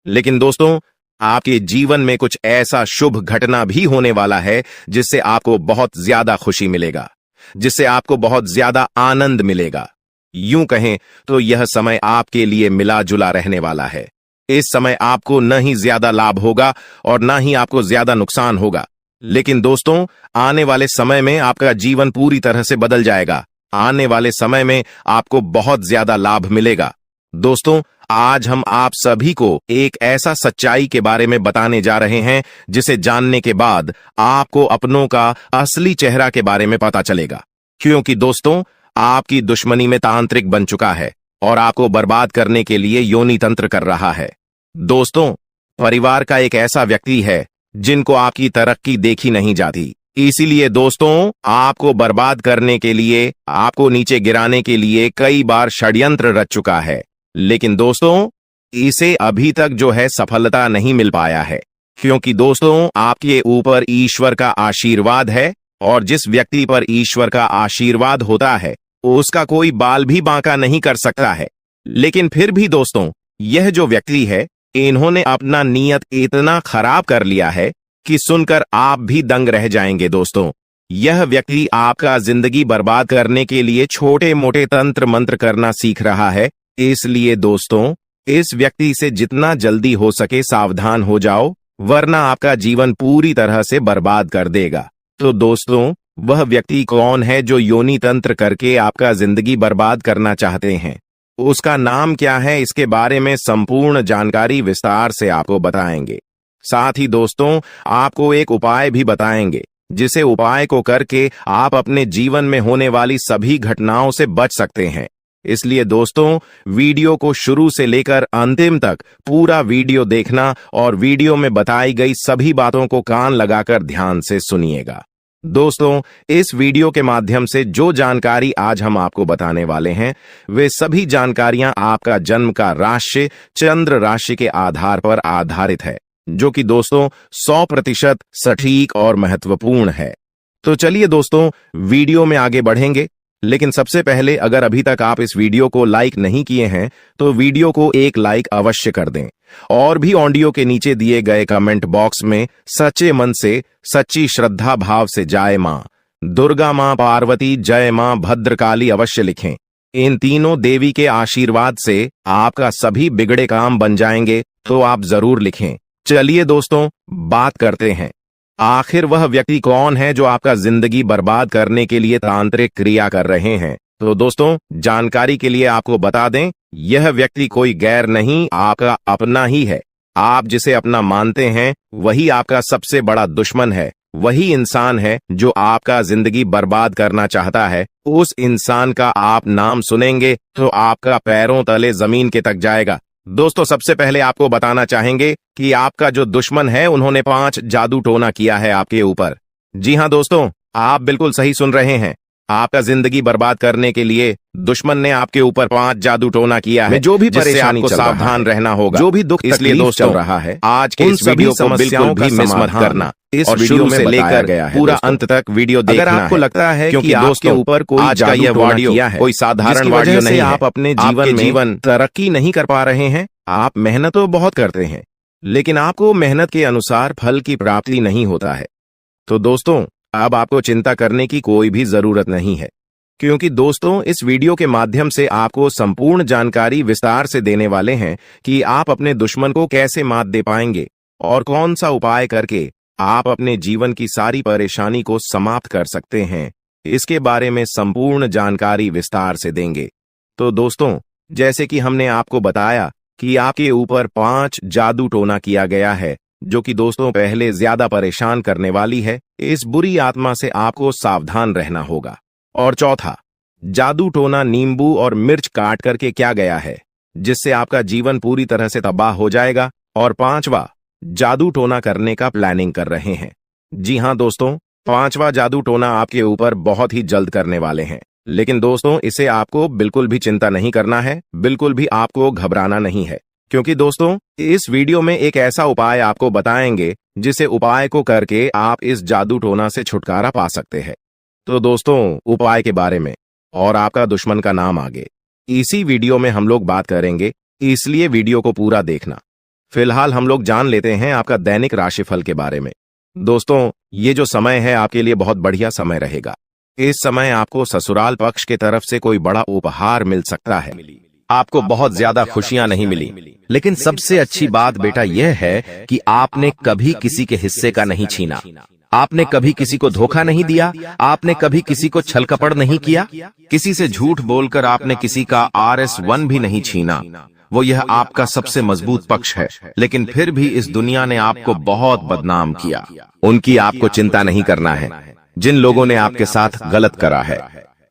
लेकिन दोस्तों, आपके जीवन में कुछ ऐसा शुभ घटना भी होने वाला है जिससे आपको बहुत ज्यादा खुशी मिलेगा, जिससे आपको बहुत ज्यादा आनंद मिलेगा। यूं कहें तो यह समय आपके लिए मिला जुला रहने वाला है। इस समय आपको न ही ज्यादा लाभ होगा और न ही आपको ज्यादा नुकसान होगा। लेकिन दोस्तों, आने वाले समय में आपका जीवन पूरी तरह से बदल जाएगा। आने वाले समय में आपको बहुत ज्यादा लाभ मिलेगा। दोस्तों, आज हम आप सभी को एक ऐसा सच्चाई के बारे में बताने जा रहे हैं जिसे जानने के बाद आपको अपनों का असली चेहरा के बारे में पता चलेगा। क्योंकि दोस्तों, आपकी दुश्मनी में तांत्रिक बन चुका है और आपको बर्बाद करने के लिए योनि तंत्र कर रहा है। दोस्तों, परिवार का एक ऐसा व्यक्ति है जिनको आपकी तरक्की देखी नहीं जाती। इसीलिए दोस्तों, आपको बर्बाद करने के लिए, आपको नीचे गिराने के लिए कई बार षड्यंत्र रच चुका है। लेकिन दोस्तों, इसे अभी तक जो है सफलता नहीं मिल पाया है। क्योंकि दोस्तों, आपके ऊपर ईश्वर का आशीर्वाद है और जिस व्यक्ति पर ईश्वर का आशीर्वाद होता है उसका कोई बाल भी बांका नहीं कर सकता है। लेकिन फिर भी दोस्तों, यह जो व्यक्ति है, इन्होंने अपना नियत इतना खराब कर लिया है कि सुनकर आप भी दंग रह जाएंगे। दोस्तों, यह व्यक्ति आपका जिंदगी बर्बाद करने के लिए छोटे मोटे तंत्र मंत्र करना सीख रहा है। इसलिए दोस्तों, इस व्यक्ति से जितना जल्दी हो सके सावधान हो जाओ, वरना आपका जीवन पूरी तरह से बर्बाद कर देगा। तो दोस्तों, वह व्यक्ति कौन है जो योनि तंत्र करके आपका जिंदगी बर्बाद करना चाहते हैं? उसका नाम क्या है? इसके बारे में संपूर्ण जानकारी विस्तार से आपको बताएंगे। साथ ही दोस्तों, आपको एक उपाय भी बताएंगे जिसे उपाय को करके आप अपने जीवन में होने वाली सभी घटनाओं से बच सकते हैं। इसलिए दोस्तों, वीडियो को शुरू से लेकर अंतिम तक पूरा वीडियो देखना और वीडियो में बताई गई सभी बातों को कान लगाकर ध्यान से सुनिएगा। दोस्तों, इस वीडियो के माध्यम से जो जानकारी आज हम आपको बताने वाले हैं, वे सभी जानकारियां आपका जन्म का राशि चंद्र राशि के आधार पर आधारित है, जो कि दोस्तों 100% सटीक और महत्वपूर्ण है। तो चलिए दोस्तों, वीडियो में आगे बढ़ेंगे। लेकिन सबसे पहले, अगर अभी तक आप इस वीडियो को लाइक नहीं किए हैं तो वीडियो को एक लाइक अवश्य कर दें और भी ऑडियो के नीचे दिए गए कमेंट बॉक्स में सच्चे मन से, सच्ची श्रद्धा भाव से जय मां दुर्गा, मां पार्वती, जय मां भद्रकाली अवश्य लिखें। इन तीनों देवी के आशीर्वाद से आपका सभी बिगड़े काम बन जाएंगे, तो आप जरूर लिखें। चलिए दोस्तों, बात करते हैं, आखिर वह व्यक्ति कौन है जो आपका जिंदगी बर्बाद करने के लिए तांत्रिक क्रिया कर रहे हैं। तो दोस्तों, जानकारी के लिए आपको बता दें, यह व्यक्ति कोई गैर नहीं, आपका अपना ही है। आप जिसे अपना मानते हैं वही आपका सबसे बड़ा दुश्मन है। वही इंसान है जो आपका जिंदगी बर्बाद करना चाहता है। उस इंसान का आप नाम सुनेंगे तो आपका पैरों तले जमीन के तक जाएगा। दोस्तों, सबसे पहले आपको बताना चाहेंगे कि आपका जो दुश्मन है, उन्होंने 5 जादू टोना किया है आपके ऊपर। जी हां दोस्तों, आप बिल्कुल सही सुन रहे हैं। आपका जिंदगी बर्बाद करने के लिए दुश्मन ने आपके ऊपर 5 जादू टोना किया है। जो भी परेशानी को सावधान रहना होगा, जो भी दुख इसलिए दोस्तों चल रहा है, आज के इस वीडियो को बिल्कुल भी मिस मत करना। इस वीडियो से लेकर गया है पूरा अंत तक वीडियो देखना है। अगर आपको लगता है कि आपके ऊपर कोई आज का यह वीडियो कोई साधारण वीडियो नहीं है, आप अपने जीवन तरक्की नहीं कर पा रहे हैं, आप मेहनत तो बहुत करते हैं लेकिन आपको मेहनत के अनुसार फल की प्राप्ति नहीं होता है, तो दोस्तों अब आपको चिंता करने की कोई भी जरूरत नहीं है। क्योंकि दोस्तों, इस वीडियो के माध्यम से आपको संपूर्ण जानकारी विस्तार से देने वाले हैं कि आप अपने दुश्मन को कैसे मात दे पाएंगे और कौन सा उपाय करके आप अपने जीवन की सारी परेशानी को समाप्त कर सकते हैं। इसके बारे में संपूर्ण जानकारी विस्तार से देंगे। तो दोस्तों, जैसे कि हमने आपको बताया कि आपके ऊपर 5 जादू टोना किया गया है, जो कि दोस्तों पहले ज्यादा परेशान करने वाली है। इस बुरी आत्मा से आपको सावधान रहना होगा। और चौथा, जादू टोना नींबू और मिर्च काट करके क्या गया है, जिससे आपका जीवन पूरी तरह से तबाह हो जाएगा। और 5वां, जादू टोना करने का प्लानिंग कर रहे हैं। जी हाँ दोस्तों, पांचवा जादू टोना आपके ऊपर बहुत ही जल्द करने वाले हैं। लेकिन दोस्तों, इसे आपको बिल्कुल भी चिंता नहीं करना है, बिल्कुल भी आपको घबराना नहीं है, क्योंकि दोस्तों इस वीडियो में एक ऐसा उपाय आपको बताएंगे जिसे उपाय को करके आप इस जादू टोना से छुटकारा पा सकते हैं। तो दोस्तों, उपाय के बारे में और आपका दुश्मन का नाम आगे इसी वीडियो में हम लोग बात करेंगे, इसलिए वीडियो को पूरा देखना। फिलहाल हम लोग जान लेते हैं आपका दैनिक राशिफल के बारे में। दोस्तों, ये जो समय है आपके लिए बहुत बढ़िया समय रहेगा। इस समय आपको ससुराल पक्ष की तरफ से कोई बड़ा उपहार मिल सकता है। आपको बहुत ज्यादा खुशियां नहीं मिली, लेकिन सबसे अच्छी बात बेटा यह है कि आपने कभी किसी के हिस्से का नहीं छीना, आपने कभी किसी को धोखा नहीं दिया, आपने कभी किसी को छल कपट नहीं किया, किसी से झूठ बोलकर आपने किसी का RS1 भी नहीं छीना। वो यह आपका सबसे मजबूत पक्ष है, लेकिन फिर भी इस दुनिया ने आपको बहुत बदनाम किया। उनकी आपको चिंता नहीं करना है। जिन लोगों ने आपके साथ गलत करा है,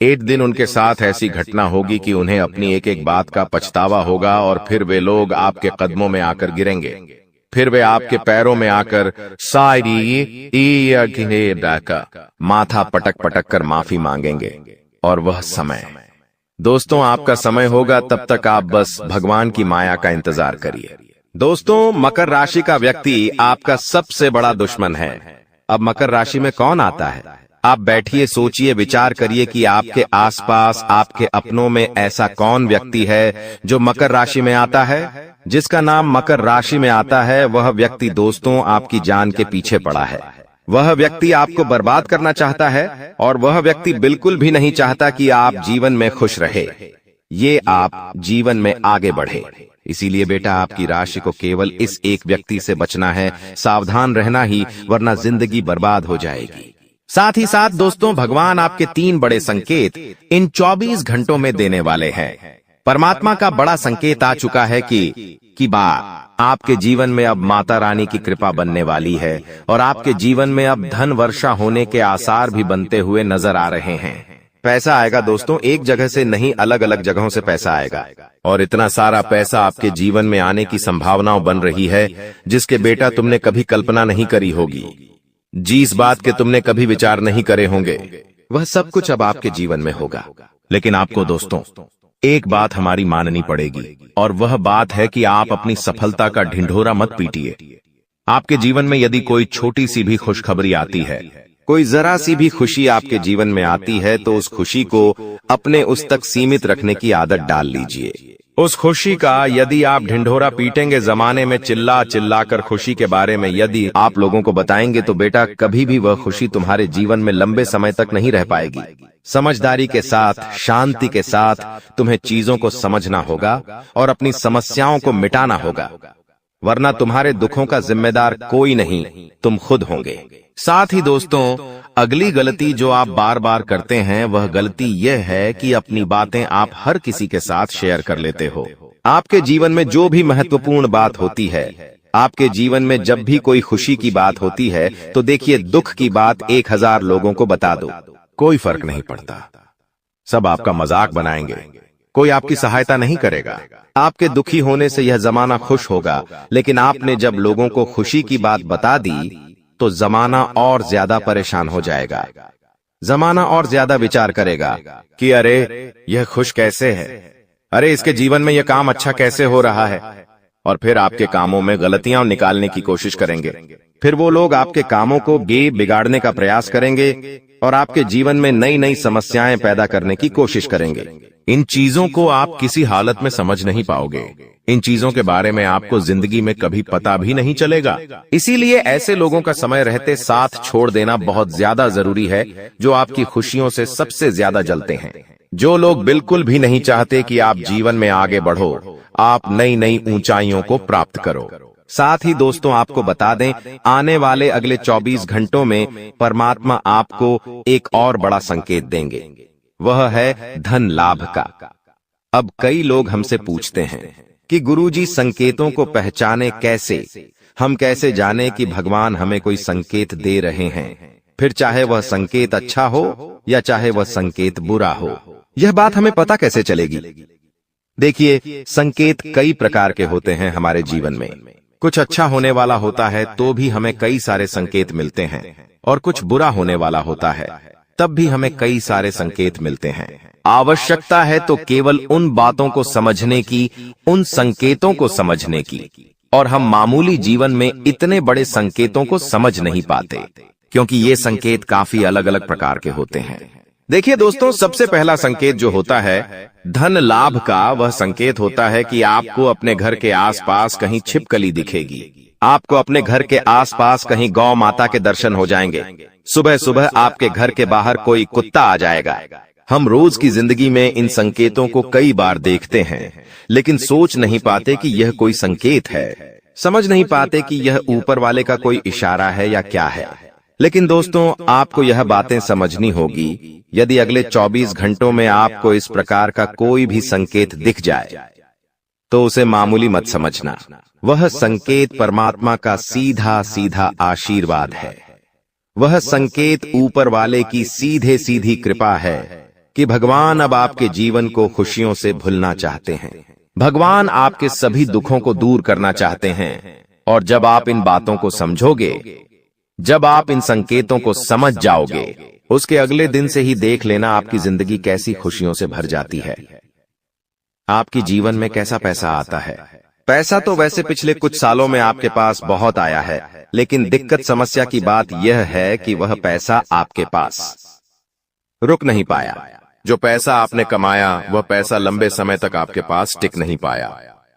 एक दिन उनके साथ ऐसी घटना होगी कि उन्हें अपनी एक एक बात का पछतावा होगा और फिर वे लोग आपके कदमों में आकर गिरेंगे। फिर वे आपके पैरों में आकर माथा पटक पटक कर माफी मांगेंगे। और वह समय दोस्तों आपका समय होगा, तब तक आप बस भगवान की माया का इंतजार करिए। दोस्तों, मकर राशि का व्यक्ति आपका सबसे बड़ा दुश्मन है। अब मकर राशि में कौन आता है? आप बैठिए, सोचिए, विचार करिए कि आपके आसपास, आपके अपनों में ऐसा कौन व्यक्ति है जो मकर राशि में आता है। जिसका नाम मकर राशि में आता है, वह व्यक्ति दोस्तों आपकी जान के पीछे पड़ा है। वह व्यक्ति आपको बर्बाद करना चाहता है और वह व्यक्ति बिल्कुल भी नहीं चाहता कि आप जीवन में खुश रहे, ये आप जीवन में आगे बढ़े। इसीलिए बेटा आपकी राशि को केवल इस एक व्यक्ति से बचना है, सावधान रहना ही, वरना जिंदगी बर्बाद हो जाएगी। साथ ही साथ दोस्तों, भगवान आपके 3 बड़े संकेत इन 24 घंटों में देने वाले हैं। परमात्मा का बड़ा संकेत आ चुका है कि आपके जीवन में अब माता रानी की कृपा बनने वाली है और आपके जीवन में अब धन वर्षा होने के आसार भी बनते हुए नजर आ रहे हैं। पैसा आएगा दोस्तों, एक जगह से नहीं, अलग अलग जगहों से पैसा आएगा और इतना सारा पैसा आपके जीवन में आने की संभावनाएं बन रही है जिसके बेटा तुमने कभी कल्पना नहीं करी होगी। जिस बात के तुमने कभी विचार नहीं करे होंगे, वह सब कुछ अब आपके जीवन में होगा। लेकिन आपको दोस्तों एक बात हमारी माननी पड़ेगी, और वह बात है कि आप अपनी सफलता का ढिंढोरा मत पीटिए। आपके जीवन में यदि कोई छोटी सी भी खुशखबरी आती है, कोई जरा सी भी खुशी आपके जीवन में आती है, तो उस खुशी को अपने उस तक सीमित रखने की आदत डाल लीजिए। उस खुशी का यदि आप ढिंढोरा पीटेंगे, जमाने में चिल्ला चिल्ला कर खुशी के बारे में यदि आप लोगों को बताएंगे, तो बेटा कभी भी वह खुशी तुम्हारे जीवन में लंबे समय तक नहीं रह पाएगी। समझदारी के साथ, शांति के साथ तुम्हें चीजों को समझना होगा और अपनी समस्याओं को मिटाना होगा, वरना तुम्हारे दुखों का जिम्मेदार कोई नहीं, तुम खुद होंगे। साथ ही दोस्तों, अगली गलती जो आप बार बार करते हैं, वह गलती यह है कि अपनी बातें आप हर किसी के साथ शेयर कर लेते हो। आपके जीवन में जो भी महत्वपूर्ण बात होती है, आपके जीवन में जब भी कोई खुशी की बात होती है, तो देखिए दुख की बात 1000 लोगों को बता दो, कोई फर्क नहीं पड़ता। सब आपका मजाक बनाएंगे, कोई आपकी सहायता नहीं करेगा। आपके दुखी होने से यह जमाना खुश होगा, लेकिन आपने जब लोगों को खुशी की बात बता दी तो जमाना और ज्यादा परेशान हो जाएगा। जमाना और ज्यादा विचार करेगा कि अरे यह खुश कैसे है, अरे इसके जीवन में यह काम अच्छा कैसे हो रहा है, और फिर आपके कामों में गलतियां निकालने की कोशिश करेंगे। फिर वो लोग आपके कामों को बिगाड़ने का प्रयास करेंगे और आपके जीवन में नई नई समस्याएं पैदा करने की कोशिश करेंगे। इन चीजों को आप किसी हालत में समझ नहीं पाओगे। इन चीजों के बारे में आपको जिंदगी में कभी पता भी नहीं चलेगा। इसीलिए ऐसे लोगों का समय रहते साथ छोड़ देना बहुत ज्यादा जरूरी है, जो आपकी खुशियों से सबसे ज्यादा जलते हैं। जो लोग बिल्कुल भी नहीं चाहते कि आप जीवन में आगे बढ़ो, आप नई नई ऊंचाइयों को प्राप्त करो। साथ ही दोस्तों आपको बता दें, आने वाले अगले 24 घंटों में परमात्मा आपको एक और बड़ा संकेत देंगे, वह है धन लाभ का। अब कई लोग हमसे पूछते हैं कि गुरुजी संकेतों को पहचाने कैसे, हम कैसे जाने कि भगवान हमें कोई संकेत दे रहे हैं, फिर चाहे वह संकेत अच्छा हो या चाहे वह संकेत बुरा हो, यह बात हमें पता कैसे चलेगी। देखिए, संकेत कई प्रकार के होते हैं हमारे जीवन में। कुछ अच्छा होने वाला होता है तो भी हमें कई सारे संकेत मिलते हैं, और कुछ बुरा होने वाला होता है तब भी हमें कई सारे संकेत मिलते हैं। आवश्यकता है तो केवल उन बातों को समझने की, उन संकेतों को समझने की, और हम मामूली जीवन में इतने बड़े संकेतों को समझ नहीं पाते, क्योंकि ये संकेत काफी अलग अलग प्रकार के होते हैं। देखिए दोस्तों, सबसे पहला संकेत जो होता है धन लाभ का, वह संकेत होता है कि आपको अपने घर के आसपास कहीं छिपकली दिखेगी। आपको अपने घर के आसपास कहीं गौ माता के दर्शन हो जाएंगे। सुबह सुबह आपके घर के बाहर कोई कुत्ता आ जाएगा। हम रोज की जिंदगी में इन संकेतों को कई बार देखते हैं, लेकिन सोच नहीं पाते कि यह कोई संकेत है, समझ नहीं पाते कि यह ऊपर वाले का कोई इशारा है या क्या है। लेकिन दोस्तों, आपको यह बातें समझनी होगी। यदि अगले 24 घंटों में आपको इस प्रकार का कोई भी संकेत दिख जाए तो उसे मामूली मत समझना। वह संकेत परमात्मा का सीधा सीधा आशीर्वाद है। वह संकेत ऊपर वाले की सीधे सीधी कृपा है कि भगवान अब आपके जीवन को खुशियों से भुलना चाहते हैं। भगवान आपके सभी दुखों को दूर करना चाहते हैं। और जब आप इन बातों को समझोगे, जब आप इन संकेतों को समझ जाओगे, उसके अगले दिन से ही देख लेना आपकी जिंदगी कैसी खुशियों से भर जाती है। आपकी जीवन में कैसा पैसा आता है। पैसा तो वैसे पिछले कुछ सालों में आपके पास बहुत आया है, लेकिन दिक्कत समस्या की बात यह है कि वह पैसा आपके पास रुक नहीं पाया। जो पैसा आपने कमाया, वह पैसा लंबे समय तक आपके पास टिक नहीं पाया।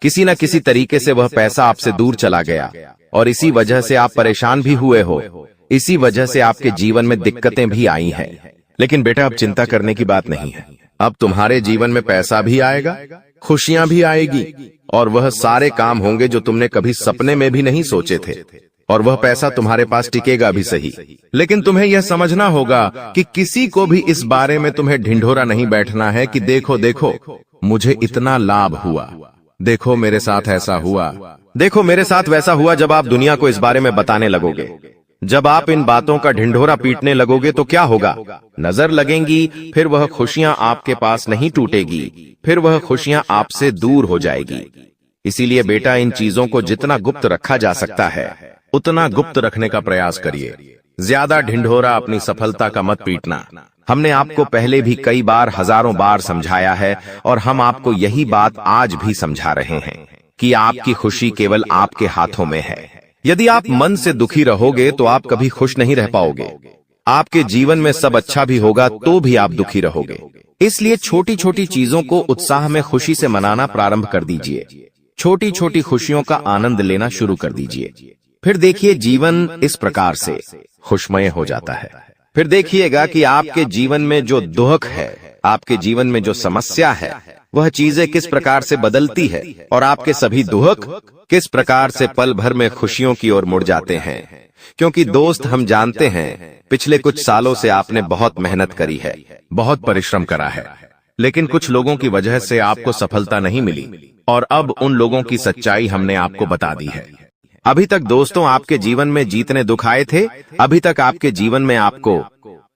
किसी न किसी तरीके से वह पैसा आपसे दूर चला गया, और इसी वजह से आप परेशान भी हुए हो। इसी वजह से आपके जीवन में दिक्कतें भी आई हैं। लेकिन बेटा, अब चिंता करने की बात नहीं है। अब तुम्हारे जीवन में पैसा भी आएगा, खुशियां भी आएगी, और वह सारे काम होंगे जो तुमने कभी सपने में भी नहीं सोचे थे। और वह पैसा तुम्हारे पास टिकेगा भी सही, लेकिन तुम्हें यह समझना होगा कि किसी को भी इस बारे में तुम्हें ढिंढोरा नहीं बैठना है कि देखो देखो मुझे इतना लाभ हुआ, देखो मेरे साथ ऐसा हुआ, देखो मेरे साथ वैसा हुआ। जब आप दुनिया को इस बारे में बताने लगोगे, जब आप इन बातों का ढिंढोरा पीटने लगोगे तो क्या होगा? नजर लगेंगी, फिर वह खुशियां आपके पास नहीं टूटेगी, फिर वह खुशियां आपसे दूर हो जाएगी। इसीलिए बेटा, इन चीजों को जितना गुप्त रखा जा सकता है उतना गुप्त रखने का प्रयास करिए। ज्यादा ढिंढोरा अपनी सफलता का मत पीटना। हमने आपको पहले भी कई बार, हजारों बार समझाया है, और हम आपको यही बात आज भी समझा रहे हैं कि आपकी खुशी केवल आपके हाथों में है। यदि आप मन से दुखी रहोगे तो आप कभी खुश नहीं रह पाओगे। आपके जीवन में सब अच्छा भी होगा तो भी आप दुखी रहोगे। इसलिए छोटी छोटी चीजों को उत्साह में खुशी से मनाना प्रारंभ कर दीजिए। छोटी छोटी खुशियों का आनंद लेना शुरू कर दीजिए। फिर देखिए, जीवन इस प्रकार से खुशमय हो जाता है। फिर देखिएगा कि आपके जीवन में जो दुख है, आपके जीवन में जो समस्या है, वह चीजें किस प्रकार से बदलती है, और आपके सभी दुख किस प्रकार से पल भर में खुशियों की ओर मुड़ जाते हैं। क्योंकि दोस्त, हम जानते हैं पिछले कुछ सालों से आपने बहुत मेहनत करी है, बहुत परिश्रम करा है, लेकिन कुछ लोगों की वजह से आपको सफलता नहीं मिली, और अब उन लोगों की सच्चाई हमने आपको बता दी है। अभी तक दोस्तों आपके जीवन में जितने दुख आए थे, अभी तक आपके जीवन में आपको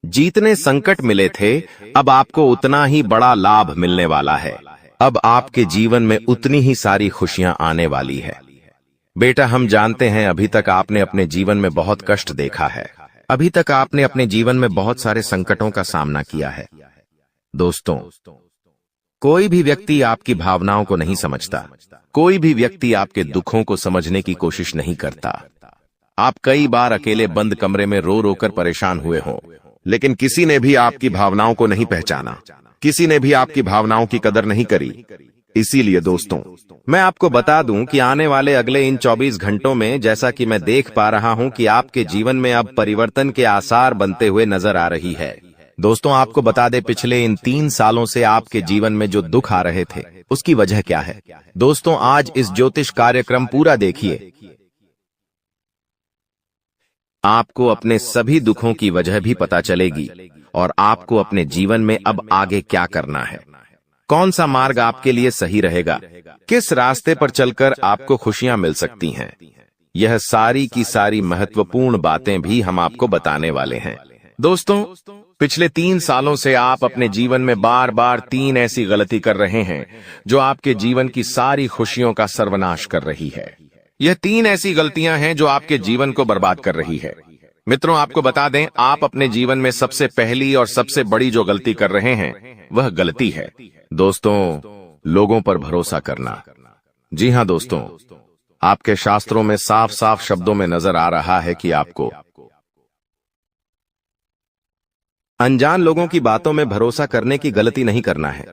जितने संकट मिले थे, अब आपको उतना ही बड़ा लाभ मिलने वाला है। अब आपके जीवन में उतनी ही सारी खुशियां आने वाली है। बेटा, हम जानते हैं अभी तक आपने अपने जीवन में बहुत कष्ट देखा है। अभी तक आपने अपने जीवन में बहुत सारे संकटों का सामना किया है। दोस्तों, कोई भी व्यक्ति आपकी भावनाओं को नहीं समझता। कोई भी व्यक्ति आपके दुखों को समझने की कोशिश नहीं करता। आप कई बार अकेले बंद कमरे में रो रो कर परेशान हुए हों, लेकिन किसी ने भी आपकी भावनाओं को नहीं पहचाना, किसी ने भी आपकी भावनाओं की कदर नहीं करी। इसीलिए दोस्तों, मैं आपको बता दूं कि आने वाले अगले इन 24 घंटों में, जैसा कि मैं देख पा रहा हूं कि आपके जीवन में अब परिवर्तन के आसार बनते हुए नजर आ रही है। दोस्तों, आपको बता दें, पिछले इन 3 सालों से आपके जीवन में जो दुख आ रहे थे, उसकी वजह क्या है? दोस्तों, आज इस ज्योतिष कार्यक्रम पूरा देखिए। आपको अपने सभी दुखों की वजह भी पता चलेगी, और आपको अपने जीवन में अब आगे क्या करना है, कौन सा मार्ग आपके लिए सही रहेगा, किस रास्ते पर चलकर आपको खुशियां मिल सकती हैं। यह सारी की सारी महत्वपूर्ण बातें भी हम आपको बताने वाले हैं। दोस्तों, पिछले 3 सालों से आप अपने जीवन में बार बार 3 ऐसी गलती कर रहे हैं जो आपके जीवन की सारी खुशियों का सर्वनाश कर रही है। यह 3 ऐसी गलतियां हैं जो आपके जीवन को बर्बाद कर रही है। मित्रों, आपको बता दें, आप अपने जीवन में सबसे पहली और सबसे बड़ी जो गलती कर रहे हैं वह गलती है दोस्तों, लोगों पर भरोसा करना। जी हां दोस्तों, आपके शास्त्रों में साफ साफ शब्दों में नजर आ रहा है कि आपको अनजान लोगों की बातों में भरोसा करने की गलती नहीं करना है।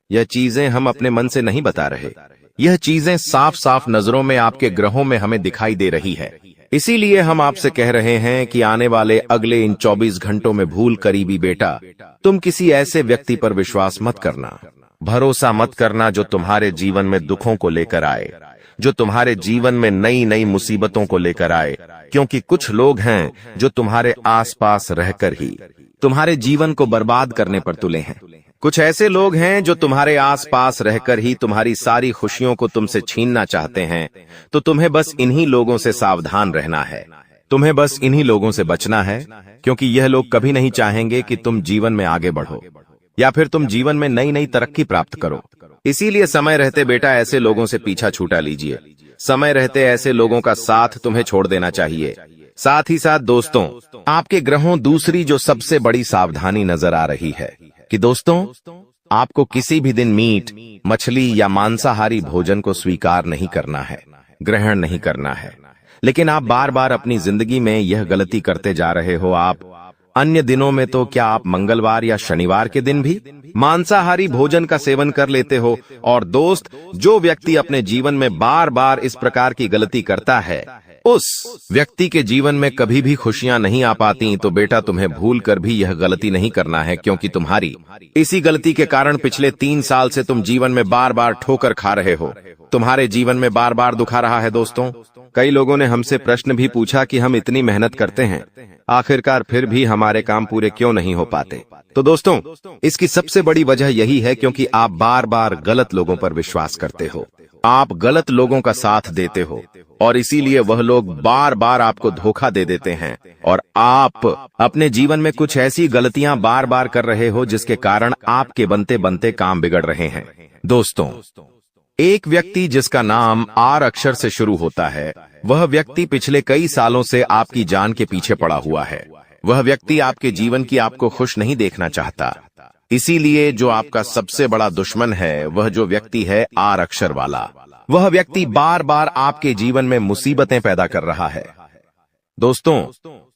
यह चीजें हम अपने मन से नहीं बता रहे, यह चीजें साफ साफ नजरों में आपके ग्रहों में हमें दिखाई दे रही है। इसीलिए हम आपसे कह रहे हैं कि आने वाले अगले इन 24 घंटों में भूल करीबी बेटा, तुम किसी ऐसे व्यक्ति पर विश्वास मत करना, भरोसा मत करना जो तुम्हारे जीवन में दुखों को लेकर आए, जो तुम्हारे जीवन में नई नई मुसीबतों को लेकर आए। क्योंकि कुछ लोग हैं जो तुम्हारे आसपास रहकर ही तुम्हारे जीवन को बर्बाद करने पर तुले हैं। कुछ ऐसे लोग हैं जो तुम्हारे आसपास रहकर ही तुम्हारी सारी खुशियों को तुमसे छीनना चाहते हैं। तो तुम्हें बस इन्हीं लोगों से सावधान रहना है, तुम्हें बस इन्हीं लोगों से बचना है, क्योंकि यह लोग कभी नहीं चाहेंगे कि तुम जीवन में आगे बढ़ो या फिर तुम जीवन में नई नई तरक्की प्राप्त करो। इसीलिए समय रहते बेटा ऐसे लोगों से पीछा छूटा लीजिए। समय रहते ऐसे लोगों का साथ तुम्हें छोड़ देना चाहिए। साथ ही साथ दोस्तों, आपके ग्रहों दूसरी जो सबसे बड़ी सावधानी नजर आ रही है कि दोस्तों, आपको किसी भी दिन मीट, मछली या मांसाहारी भोजन को स्वीकार नहीं करना है, ग्रहण नहीं करना है। लेकिन आप बार बार अपनी जिंदगी में यह गलती करते जा रहे हो। आप अन्य दिनों में तो क्या आप मंगलवार या शनिवार के दिन भी मांसाहारी भोजन का सेवन कर लेते हो। और दोस्त, जो व्यक्ति अपने जीवन में बार बार इस प्रकार की गलती करता है, उस व्यक्ति के जीवन में कभी भी खुशियां नहीं आ पाती। तो बेटा, तुम्हें भूल कर भी यह गलती नहीं करना है, क्योंकि तुम्हारी इसी गलती के कारण पिछले 3 साल से तुम जीवन में बार बार ठोकर खा रहे हो, तुम्हारे जीवन में बार बार दुखा रहा है। दोस्तों, कई लोगों ने हमसे प्रश्न भी पूछा कि हम इतनी मेहनत करते हैं, आखिरकार फिर भी हमारे काम पूरे क्यों नहीं हो पाते। तो दोस्तों, इसकी सबसे बड़ी वजह यही है क्योंकि आप बार बार गलत लोगों पर विश्वास करते हो, आप गलत लोगों का साथ देते हो, और इसीलिए वह लोग बार बार आपको धोखा दे देते हैं। और आप अपने जीवन में कुछ ऐसी गलतियां बार बार कर रहे हो जिसके कारण आपके बनते बनते काम बिगड़ रहे हैं। दोस्तों, एक व्यक्ति जिसका नाम आर अक्षर से शुरू होता है, वह व्यक्ति पिछले कई सालों से आपकी जान के पीछे पड़ा हुआ है। वह व्यक्ति आपके जीवन की आपको खुश नहीं देखना चाहता। इसीलिए जो आपका सबसे बड़ा दुश्मन है, वह जो व्यक्ति है आर अक्षर वाला, वह व्यक्ति बार बार आपके जीवन में मुसीबतें पैदा कर रहा है। दोस्तों,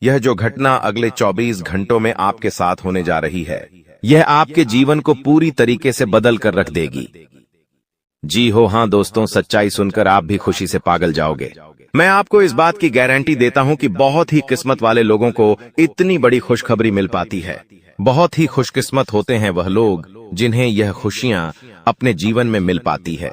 यह जो घटना अगले 24 घंटों में आपके साथ होने जा रही है, यह आपके जीवन को पूरी तरीके से बदल कर रख देगी। जी हो, हां दोस्तों, सच्चाई सुनकर आप भी खुशी से पागल जाओगे। मैं आपको इस बात की गारंटी देता हूं कि बहुत ही किस्मत वाले लोगों को इतनी बड़ी खुशखबरी मिल पाती है। बहुत ही खुशकिस्मत होते हैं वह लोग जिन्हें यह खुशियां अपने जीवन में मिल पाती है।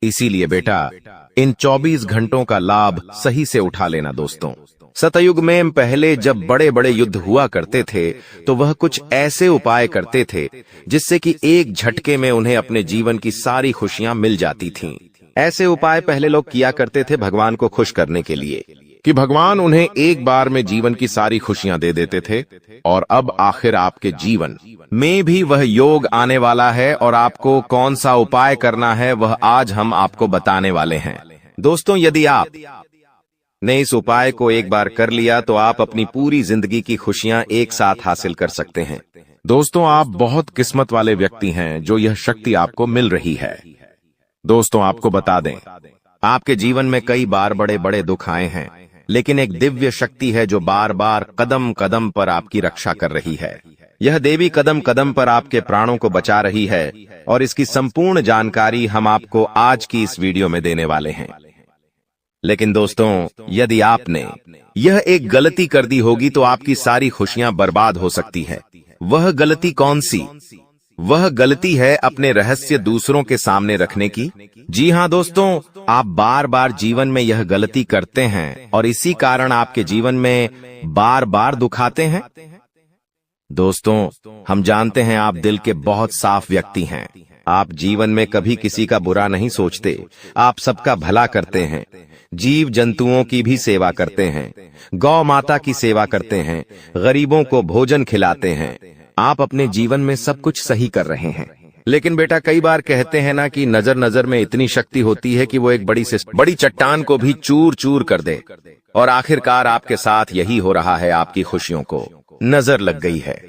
इसीलिए बेटा, इन 24 घंटों का लाभ सही से उठा लेना। दोस्तों, सतयुग में पहले जब बड़े बड़े युद्ध हुआ करते थे, तो वह कुछ ऐसे उपाय करते थे जिससे कि एक झटके में उन्हें अपने जीवन की सारी खुशियां मिल जाती थीं। ऐसे उपाय पहले लोग किया करते थे भगवान को खुश करने के लिए, कि भगवान उन्हें एक बार में जीवन की सारी खुशियां दे देते थे। और अब आखिर आपके जीवन में भी वह योग आने वाला है, और आपको कौन सा उपाय करना है वह आज हम आपको बताने वाले हैं। दोस्तों, यदि आप ने इस उपाय को एक बार कर लिया तो आप अपनी पूरी जिंदगी की खुशियां एक साथ हासिल कर सकते हैं। दोस्तों, आप बहुत किस्मत वाले व्यक्ति हैं जो यह शक्ति आपको मिल रही है। दोस्तों, आपको बता दें, आपके जीवन में कई बार बड़े बड़े दुख आए हैं, लेकिन एक दिव्य शक्ति है जो बार बार कदम कदम पर आपकी रक्षा कर रही है। यह देवी कदम कदम पर आपके प्राणों को बचा रही है, और इसकी संपूर्ण जानकारी हम आपको आज की इस वीडियो में देने वाले हैं। लेकिन दोस्तों, यदि आपने यह एक गलती कर दी होगी तो आपकी सारी खुशियां बर्बाद हो सकती है। वह गलती कौन सी? वह गलती है अपने रहस्य दूसरों के सामने रखने की। जी हां दोस्तों, आप बार बार जीवन में यह गलती करते हैं और इसी कारण आपके जीवन में बार बार दुख आते हैं। दोस्तों, हम जानते हैं आप दिल के बहुत साफ व्यक्ति हैं। आप जीवन में कभी किसी का बुरा नहीं सोचते, आप सबका भला करते हैं, जीव जंतुओं की भी सेवा करते हैं, गौ माता की सेवा करते हैं, गरीबों को भोजन खिलाते हैं। आप अपने जीवन में सब कुछ सही कर रहे हैं। लेकिन बेटा कई बार कहते हैं ना कि नजर नजर में इतनी शक्ति होती है कि वो एक बड़ी से बड़ी चट्टान को भी चूर चूर कर दे। और आखिरकार आपके साथ यही हो रहा है। आपकी खुशियों को नजर लग गई है।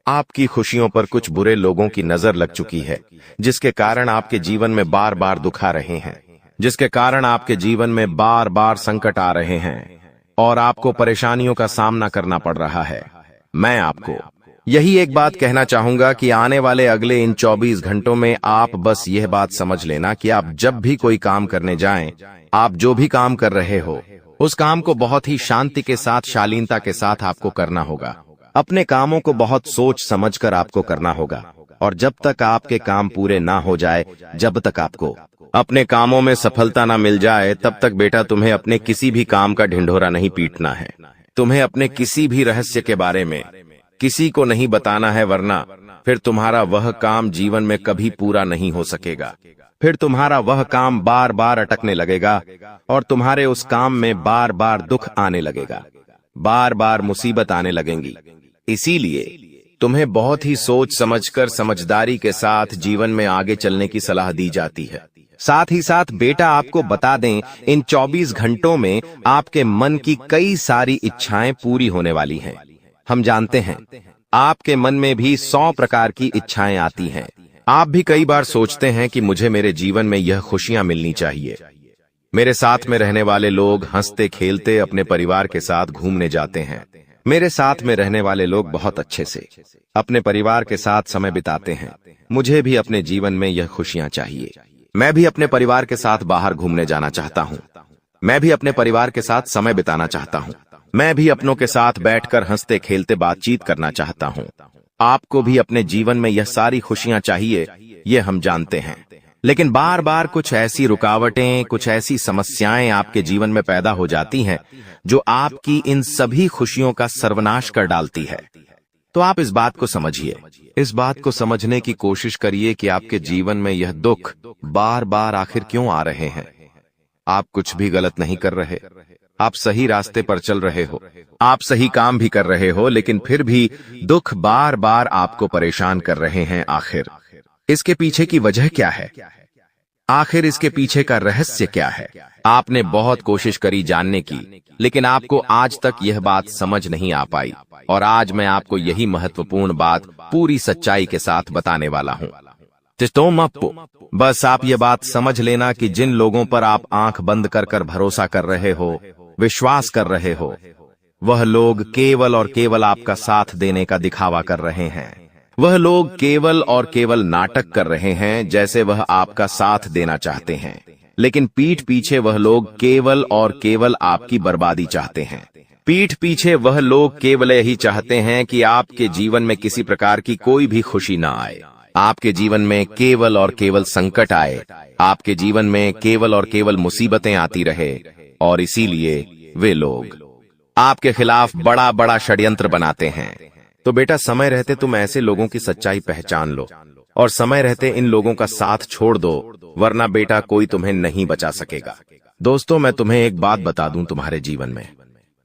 आपकी खुशियों पर कुछ बुरे लोगों की नजर लग चुकी है, जिसके कारण आपके जीवन में बार बार दुख आ रहे हैं, जिसके कारण आपके जीवन में बार बार संकट आ रहे हैं और आपको परेशानियों का सामना करना पड़ रहा है। मैं आपको यही एक बात कहना चाहूंगा कि आने वाले अगले इन 24 घंटों में आप बस यह बात समझ लेना कि आप जब भी कोई काम करने जाएं, आप जो भी काम कर रहे हो उस काम को बहुत ही शांति के साथ, शालीनता के साथ आपको करना होगा। अपने कामों को बहुत सोच समझकर आपको करना होगा। और जब तक आपके काम पूरे ना हो जाए, जब तक आपको अपने कामों में सफलता ना मिल जाए, तब तक बेटा तुम्हें अपने किसी भी काम का ढिंढोरा नहीं पीटना है। तुम्हें अपने किसी भी रहस्य के बारे में किसी को नहीं बताना है, वरना फिर तुम्हारा वह काम जीवन में कभी पूरा नहीं हो सकेगा। फिर तुम्हारा वह काम बार बार अटकने लगेगा और तुम्हारे उस काम में बार बार दुख आने लगेगा, बार बार मुसीबत आने लगेंगी। इसीलिए तुम्हें बहुत ही सोच समझकर, समझदारी के साथ जीवन में आगे चलने की सलाह दी जाती है। साथ ही साथ बेटा आपको बता दें, इन 24 घंटों में आपके मन की कई सारी इच्छाएं पूरी होने वाली हैं। हम जानते हैं आपके मन में भी 100 प्रकार की इच्छाएं आती हैं। आप भी कई बार सोचते हैं कि मुझे मेरे जीवन में यह खुशियां मिलनी चाहिए। मेरे साथ में रहने वाले लोग हंसते खेलते अपने परिवार के साथ घूमने जाते हैं। मेरे साथ में रहने वाले लोग बहुत अच्छे से अपने परिवार के साथ समय बिताते हैं। मुझे भी अपने जीवन में यह खुशियां चाहिए। मैं भी अपने परिवार के साथ बाहर घूमने जाना चाहता हूँ। मैं भी अपने परिवार के साथ समय बिताना चाहता हूँ। मैं भी अपनों के साथ बैठकर हंसते खेलते बातचीत करना चाहता हूँ। आपको भी अपने जीवन में यह सारी खुशियां चाहिए, ये हम जानते हैं। लेकिन बार बार कुछ ऐसी रुकावटें, कुछ ऐसी समस्याएं आपके जीवन में पैदा हो जाती हैं जो आपकी इन सभी खुशियों का सर्वनाश कर डालती है। तो आप इस बात को समझिए, इस बात को समझने की कोशिश करिए कि आपके जीवन में यह दुख बार बार आखिर क्यों आ रहे हैं। आप कुछ भी गलत नहीं कर रहे, आप सही रास्ते पर चल रहे हो, आप सही काम भी कर रहे हो, लेकिन फिर भी दुख बार बार आपको परेशान कर रहे हैं। आखिर इसके पीछे की वजह क्या है? आखिर इसके पीछे का रहस्य क्या है? आपने बहुत कोशिश करी जानने की, लेकिन आपको आज तक यह बात समझ नहीं आ पाई। और आज मैं आपको यही महत्वपूर्ण बात पूरी सच्चाई के साथ बताने वाला हूँ। बस आप ये बात समझ लेना कि जिन लोगों पर आप आंख बंद कर कर भरोसा कर रहे हो, विश्वास कर रहे हो, वह लोग केवल और केवल आपका साथ देने का दिखावा कर रहे हैं। वह लोग केवल और केवल नाटक कर रहे हैं, जैसे वह आपका साथ देना चाहते हैं, लेकिन पीठ पीछे वह लोग केवल और केवल आपकी बर्बादी चाहते हैं। पीठ पीछे वह लोग केवल यही चाहते हैं कि आपके जीवन में किसी प्रकार की कोई भी खुशी ना आए, आपके जीवन में केवल और केवल संकट आए, आपके जीवन में केवल और केवल मुसीबतें आती रहे। और इसीलिए वे लोग आपके खिलाफ बड़ा बड़ा षड्यंत्र बनाते हैं। तो बेटा समय रहते तुम ऐसे लोगों की सच्चाई पहचान लो और समय रहते इन लोगों का साथ छोड़ दो, वरना बेटा कोई तुम्हें नहीं बचा सकेगा। दोस्तों, मैं तुम्हें एक बात बता दूं, तुम्हारे जीवन में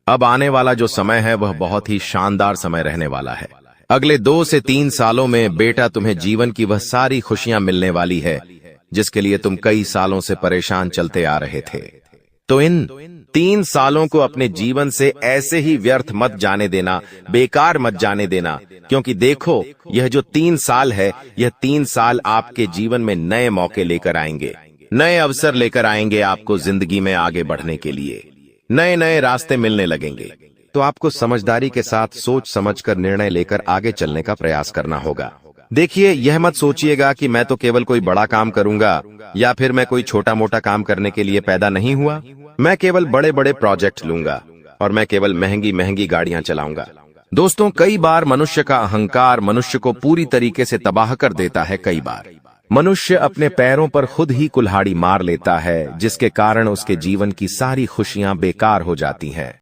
अब आने वाला जो समय है वह बहुत ही शानदार समय रहने वाला है। अगले 2 से 3 सालों में बेटा तुम्हें जीवन की वह सारी खुशियां मिलने वाली है जिसके लिए तुम कई सालों से परेशान चलते आ रहे थे। तो इन 3 सालों को अपने जीवन से ऐसे ही व्यर्थ मत जाने देना, बेकार मत जाने देना, क्योंकि देखो यह जो 3 साल है, यह 3 साल आपके जीवन में नए मौके लेकर आएंगे, नए अवसर लेकर आएंगे आपको जिंदगी में आगे बढ़ने के लिए। नए नए रास्ते मिलने लगेंगे। तो आपको समझदारी के साथ सोच समझकर निर्णय लेकर आगे चलने का प्रयास करना होगा। देखिए, यह मत सोचिएगा कि मैं तो केवल कोई बड़ा काम करूंगा या फिर मैं कोई छोटा मोटा काम करने के लिए पैदा नहीं हुआ। मैं केवल बड़े बड़े प्रोजेक्ट लूंगा और मैं केवल महंगी महंगी गाड़ियां चलाऊंगा। दोस्तों, कई बार मनुष्य का अहंकार मनुष्य को पूरी तरीके से तबाह कर देता है। कई बार मनुष्य अपने पैरों पर खुद ही कुल्हाड़ी मार लेता है, जिसके कारण उसके जीवन की सारी खुशियां बेकार हो जाती हैं।